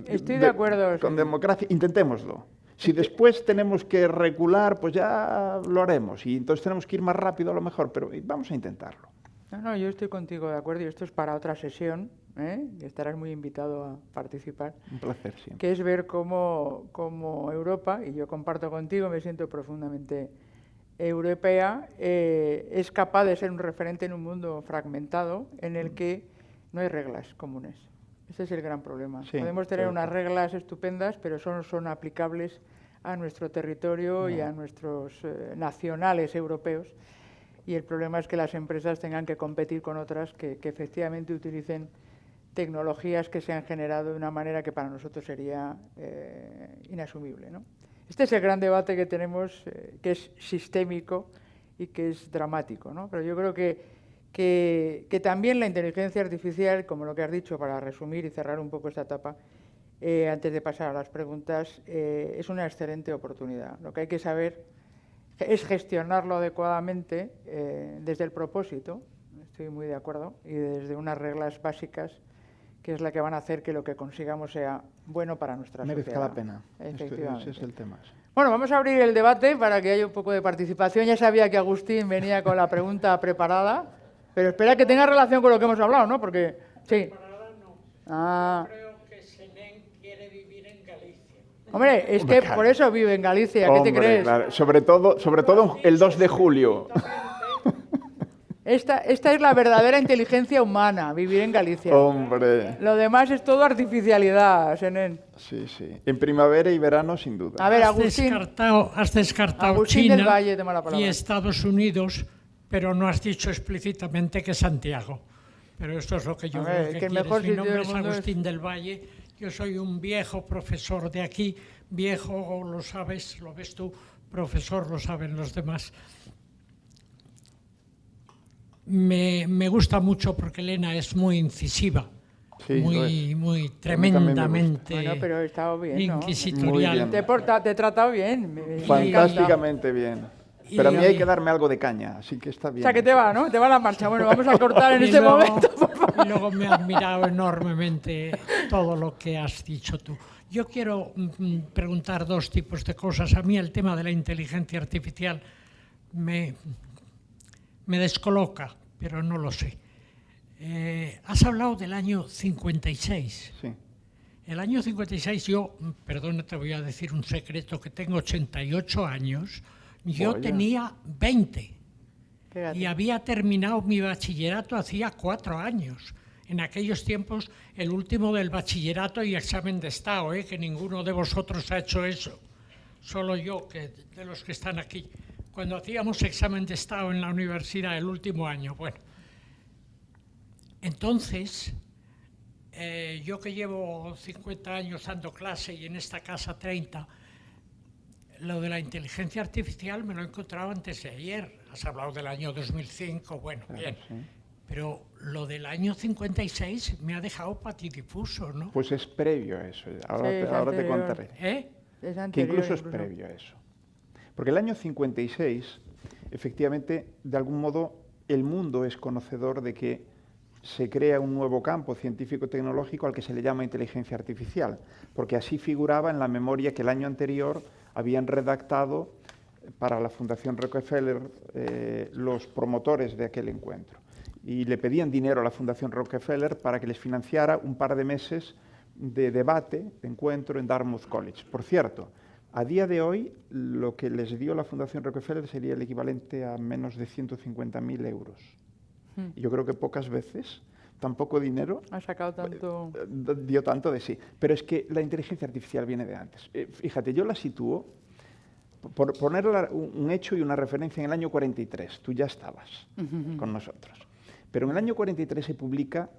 estoy de acuerdo, con democracia, intentémoslo. Si después tenemos que recular, pues ya lo haremos. Y entonces tenemos que ir más rápido a lo mejor, pero vamos a intentarlo. No, yo estoy contigo de acuerdo y esto es para otra sesión, que estarás muy invitado a participar. Un placer siempre. Que es ver cómo Europa, y yo comparto contigo, me siento profundamente europea, es capaz de ser un referente en un mundo fragmentado en el que no hay reglas comunes. Ese es el gran problema. Sí, podemos tener unas reglas estupendas, pero son aplicables a nuestro territorio y a nuestros nacionales europeos. Y el problema es que las empresas tengan que competir con otras que efectivamente utilicen tecnologías que se han generado de una manera que para nosotros sería inasumible, ¿no? Este es el gran debate que tenemos, que es sistémico y que es dramático, ¿no? Pero yo creo que también la inteligencia artificial, como lo que has dicho, para resumir y cerrar un poco esta etapa, antes de pasar a las preguntas, es una excelente oportunidad. Lo que hay que saber es gestionarlo adecuadamente desde el propósito, estoy muy de acuerdo, y desde unas reglas básicas que es la que van a hacer que lo que consigamos sea bueno para nuestra sociedad. Merezca la pena. Efectivamente. Ese es el tema. Bueno, vamos a abrir el debate para que haya un poco de participación. Ya sabía que Agustín venía con la pregunta preparada, pero espera que tenga relación con lo que hemos hablado, ¿no? Porque, sí. Preparada no. Yo creo que Senén quiere vivir en Galicia. Hombre, es que por eso vive en Galicia, ¿qué te crees? Claro. Sobre todo el 2 de julio. Esta es la verdadera inteligencia humana, vivir en Galicia. Hombre. Lo demás es todo artificialidad, Senén. Sí. En primavera y verano, sin duda. A ver, Agustín. Has descartado Agustín China del Valle, toma la palabra. Y Estados Unidos, pero no has dicho explícitamente que Santiago. Pero esto es lo que yo creo que el quieres. mejor Mi nombre sitio es del mundo Agustín del Valle. Yo soy un viejo profesor de aquí. Viejo, lo sabes, lo ves tú. Profesor, lo saben los demás. Me gusta mucho porque Elena es muy incisiva, sí, muy tremendamente bueno, pero he estado bien, ¿no? inquisitorial. Te he tratado bien. Fantásticamente bien. Pero a mí hay que darme algo de caña, así que está bien. O sea, que te va, ¿no? Te va la marcha. Bueno, vamos a cortar en este momento, por favor. Y luego me ha admirado enormemente todo lo que has dicho tú. Yo quiero preguntar dos tipos de cosas. A mí el tema de la inteligencia artificial me descoloca, pero no lo sé. Has hablado del año 56. Sí. El año 56 yo, perdona, te voy a decir un secreto, que tengo 88 años, yo tenía 20 y había terminado mi bachillerato hacía 4 años. En aquellos tiempos, el último del bachillerato y examen de estado, que ninguno de vosotros ha hecho eso, solo yo, que de los que están aquí. Cuando hacíamos examen de estado en la universidad el último año, bueno. Entonces, yo que llevo 50 años dando clase y en esta casa 30, lo de la inteligencia artificial me lo he encontrado antes de ayer. Has hablado del año 2005, bueno, bien. Sí. Pero lo del año 56 me ha dejado patidifuso, ¿no? Pues es previo a eso. Ahora te contaré. Es anterior, que incluso es previo a eso. Porque el año 56, efectivamente, de algún modo, el mundo es conocedor de que se crea un nuevo campo científico-tecnológico al que se le llama inteligencia artificial, porque así figuraba en la memoria que el año anterior habían redactado para la Fundación Rockefeller los promotores de aquel encuentro. Y le pedían dinero a la Fundación Rockefeller para que les financiara un par de meses de debate, de encuentro en Dartmouth College. Por cierto, a día de hoy, lo que les dio la Fundación Rockefeller sería el equivalente a menos de 150.000 euros. Y yo creo que pocas veces tan poco dinero, Ha sacado tanto... dio tanto de sí. Pero es que la inteligencia artificial viene de antes. Fíjate, yo la sitúo, por poner un hecho y una referencia, en el año 43, tú ya estabas con nosotros. Pero en el año 43 se publica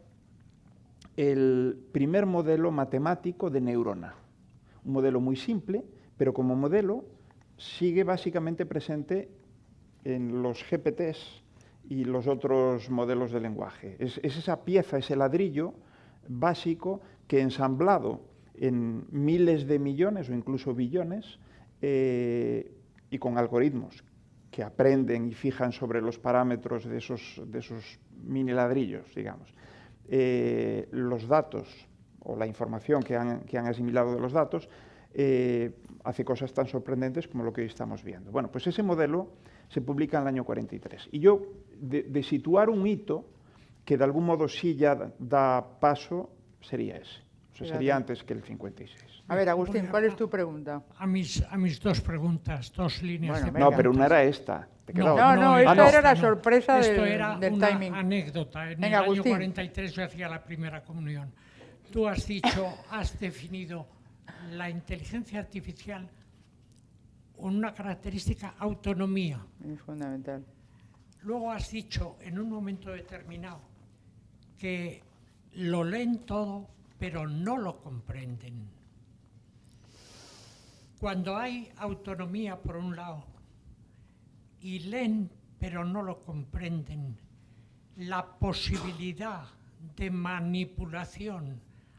el primer modelo matemático de neurona. Un modelo muy simple, pero como modelo sigue básicamente presente en los GPTs y los otros modelos de lenguaje. Es esa pieza, ese ladrillo básico que ensamblado en miles de millones o incluso billones y con algoritmos que aprenden y fijan sobre los parámetros de esos mini ladrillos, digamos, los datos o la información que han asimilado de los datos, hace cosas tan sorprendentes como lo que hoy estamos viendo. Bueno, pues ese modelo se publica en el año 43. Y yo, de situar un hito que de algún modo sí ya da paso, sería ese. O sea, sería antes que el 56. A ver, Agustín, ¿cuál es tu pregunta? A mis dos preguntas, dos líneas de No, pero una era esta. No, esta era la sorpresa esto del era timing. una anécdota. En Venga, el año Agustín. 43 yo hacía la primera comunión. Tú has definido la inteligencia artificial con una característica, autonomía. Es fundamental. Luego has dicho en un momento determinado que lo leen todo, pero no lo comprenden. Cuando hay autonomía por un lado y leen, pero no lo comprenden, la posibilidad de manipulación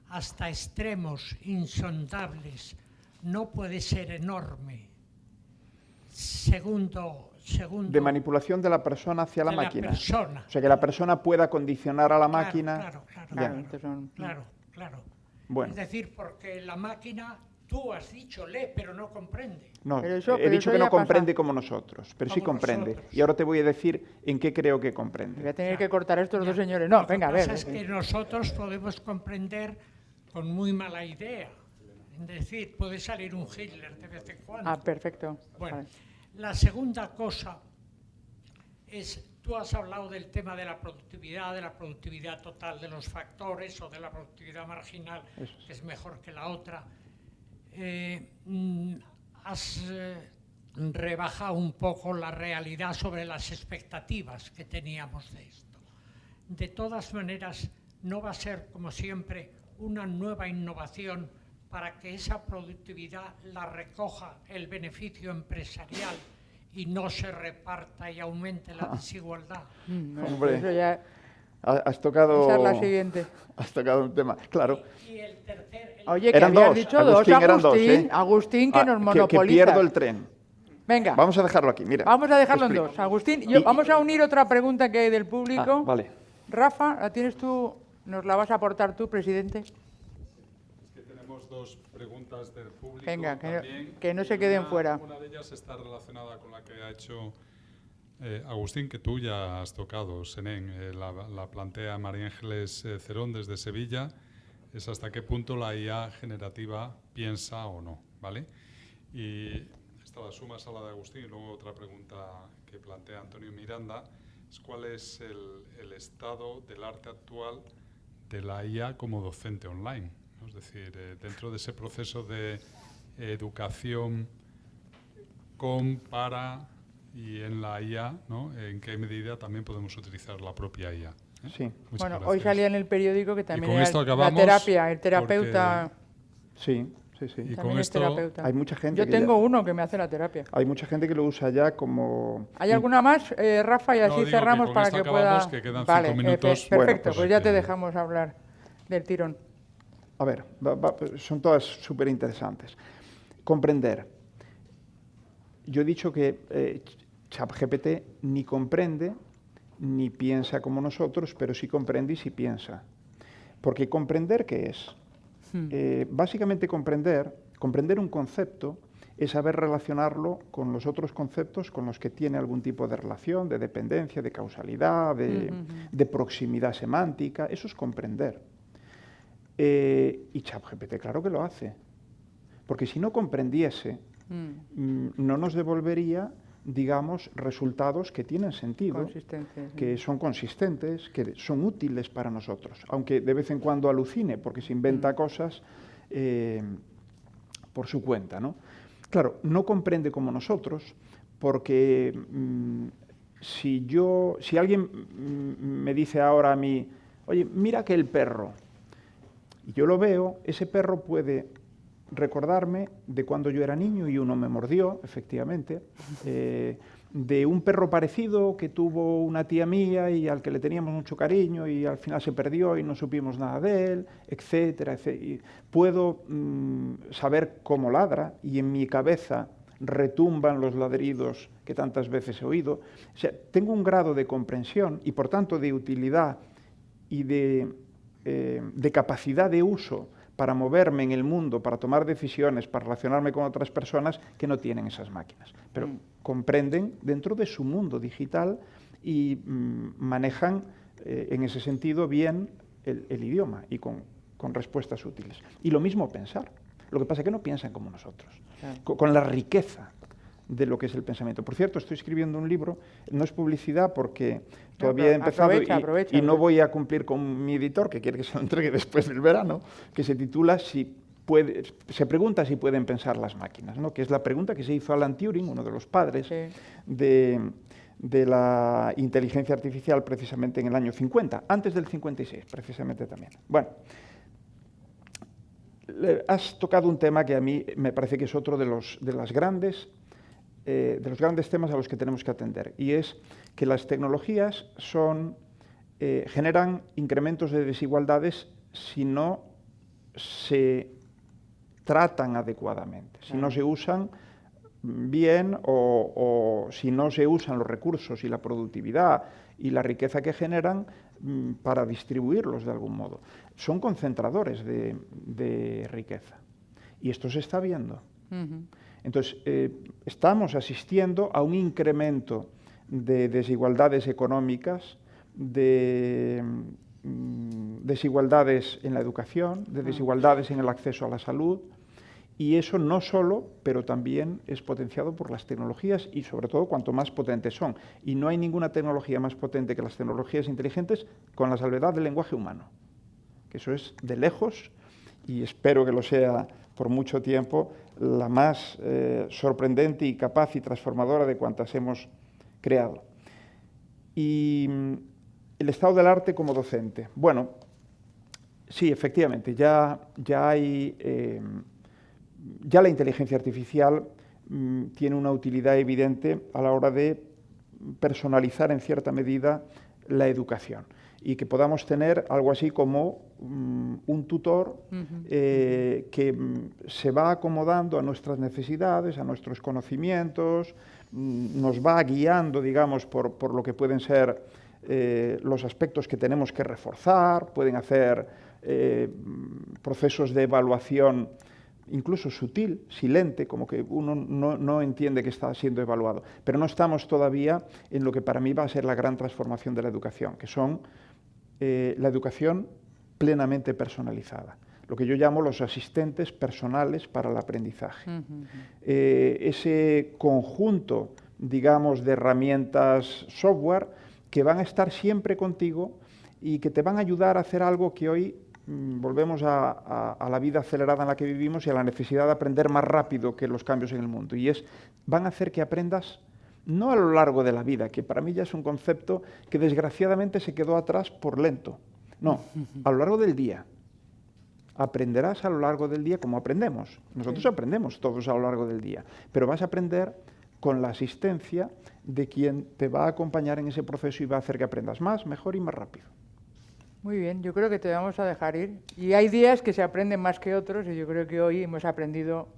hasta extremos insondables no puede ser enorme. Segundo, de manipulación de la persona hacia la máquina. La persona. O sea, que la persona pueda condicionar a la máquina. Claro. Bueno. Es decir, porque la máquina, tú has dicho, lee, pero no comprende. No, Pero he dicho que no comprende pasa. como nosotros, pero sí Como comprende. nosotros. Y ahora te voy a decir en qué creo que comprende. Voy a tener que cortar a estos dos señores. No, venga, a ver. Lo que pasa es que nosotros podemos comprender con muy mala idea. Es decir, puede salir un Hitler de vez en cuando. Ah, perfecto. Bueno, Vale. la segunda cosa es, tú has hablado del tema de la productividad total de los factores o de la productividad marginal, que es mejor que la otra. Has rebajado un poco la realidad sobre las expectativas que teníamos de esto. De todas maneras, no va a ser, como siempre, una nueva innovación para que esa productividad la recoja el beneficio empresarial y no se reparta y aumente la desigualdad. Hombre, Eso ya... has tocado. Esa es la siguiente. Has tocado un tema, claro. Y el tercer... Oye, que Eran habías dos, dicho Agustín, dos, eran dos, Agustín. ¿eh? Agustín, que nos Que monopoliza. pierdo el tren. Venga, Vamos a dejarlo aquí, mira. vamos a dejarlo en Explico. dos. Agustín, Y- vamos a unir otra pregunta que hay del público. Vale. Rafa, ¿la tienes tú? ¿Nos la vas a aportar tú, presidente? Es que tenemos dos preguntas del público. Venga, también, que no se y queden fuera. Una de ellas está relacionada con la que ha hecho Agustín, que tú ya has tocado, Senén. La plantea María Ángeles Cerón desde Sevilla. Es hasta qué punto la IA generativa piensa o no, ¿vale? Y esta la sumas a la de Agustín. Y luego otra pregunta que plantea Antonio Miranda es cuál es el estado del arte actual de la IA como docente online, ¿no? Es decir, dentro de ese proceso de educación con, para y en la IA, ¿no? ¿En qué medida también podemos utilizar la propia IA? Sí. Muchas Bueno, gracias. hoy salía en el periódico que también con era esto la acabamos, terapia, el terapeuta Sí. Y también con es esto terapeuta. Hay mucha gente Yo que tengo ya- uno que me hace la terapia. Hay mucha gente que lo usa ya como. ¿Hay alguna más, Rafa? Y No, así digo que cerramos con para esto que acabamos, pueda... que quedan Vale, 5 minutos. perfecto, Bueno, pues pues ya que- te dejamos hablar del tirón. A ver, son todas súper interesantes. Comprender. Yo he dicho que ChatGPT ni comprende ni piensa como nosotros, pero sí comprende y sí piensa. Porque comprender, ¿qué es? Básicamente comprender un concepto es saber relacionarlo con los otros conceptos con los que tiene algún tipo de relación, de dependencia, de causalidad, de proximidad semántica. Eso es comprender. Y ChatGPT, claro que lo hace. Porque si no comprendiese, no nos devolvería digamos, resultados que tienen sentido, que son consistentes, que son útiles para nosotros, aunque de vez en cuando alucine, porque se inventa cosas por su cuenta, ¿no? Claro, no comprende como nosotros, porque si alguien me dice ahora a mí, oye, mira que el perro, y yo lo veo, ese perro puede recordarme de cuando yo era niño y uno me mordió, efectivamente, de un perro parecido que tuvo una tía mía y al que le teníamos mucho cariño y al final se perdió y no supimos nada de él, etcétera, etcétera. Y puedo saber cómo ladra y en mi cabeza retumban los ladridos que tantas veces he oído. O sea, tengo un grado de comprensión y por tanto de utilidad y de capacidad de uso para moverme en el mundo, para tomar decisiones, para relacionarme con otras personas que no tienen esas máquinas. Pero comprenden dentro de su mundo digital y manejan en ese sentido bien el idioma y con respuestas útiles. Y lo mismo pensar. Lo que pasa es que no piensan como nosotros, con la riqueza de lo que es el pensamiento. Por cierto, estoy escribiendo un libro, no es publicidad porque todavía he empezado y no voy a cumplir con mi editor, que quiere que se lo entregue después del verano, que se titula se pregunta si pueden pensar las máquinas, ¿no? Que es la pregunta que se hizo Alan Turing, uno de los padres de la inteligencia artificial, precisamente en el año 50, antes del 56, precisamente también. Bueno, has tocado un tema que a mí me parece que es otro de los grandes temas a los que tenemos que atender, y es que las tecnologías generan incrementos de desigualdades si no se tratan adecuadamente, si no se usan bien o si no se usan los recursos y la productividad y la riqueza que generan para distribuirlos de algún modo. Son concentradores de riqueza y esto se está viendo. Entonces, estamos asistiendo a un incremento de desigualdades económicas, de desigualdades en la educación, de desigualdades en el acceso a la salud, y eso no solo, pero también es potenciado por las tecnologías y sobre todo cuanto más potentes son. Y no hay ninguna tecnología más potente que las tecnologías inteligentes, con la salvedad del lenguaje humano, que eso es de lejos, y espero que lo sea por mucho tiempo, la más sorprendente y capaz y transformadora de cuantas hemos creado. Y el estado del arte como docente. Bueno, sí, efectivamente, ya la inteligencia artificial tiene una utilidad evidente a la hora de personalizar en cierta medida la educación y que podamos tener algo así como un tutor que se va acomodando a nuestras necesidades, a nuestros conocimientos, nos va guiando, digamos, por lo que pueden ser los aspectos que tenemos que reforzar, pueden hacer procesos de evaluación incluso sutil, silente, como que uno no entiende que está siendo evaluado. Pero no estamos todavía en lo que para mí va a ser la gran transformación de la educación, que son la educación plenamente personalizada, lo que yo llamo los asistentes personales para el aprendizaje. Ese conjunto, digamos, de herramientas software que van a estar siempre contigo y que te van a ayudar a hacer algo que hoy volvemos a la vida acelerada en la que vivimos y a la necesidad de aprender más rápido que los cambios en el mundo. Y van a hacer que aprendas no a lo largo de la vida, que para mí ya es un concepto que desgraciadamente se quedó atrás por lento. No, a lo largo del día. Aprenderás a lo largo del día como aprendemos. Nosotros aprendemos todos a lo largo del día, pero vas a aprender con la asistencia de quien te va a acompañar en ese proceso y va a hacer que aprendas más, mejor y más rápido. Muy bien, yo creo que te vamos a dejar ir. Y hay días que se aprenden más que otros y yo creo que hoy hemos aprendido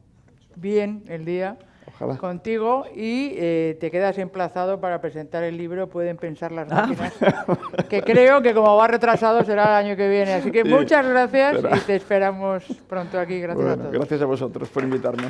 bien el día. Ojalá. Contigo y te quedas emplazado para presentar el libro Pueden pensar las máquinas, que creo que como va retrasado será el año que viene. Así que muchas gracias y te esperamos pronto aquí. Gracias a todos. Gracias a vosotros por invitarme.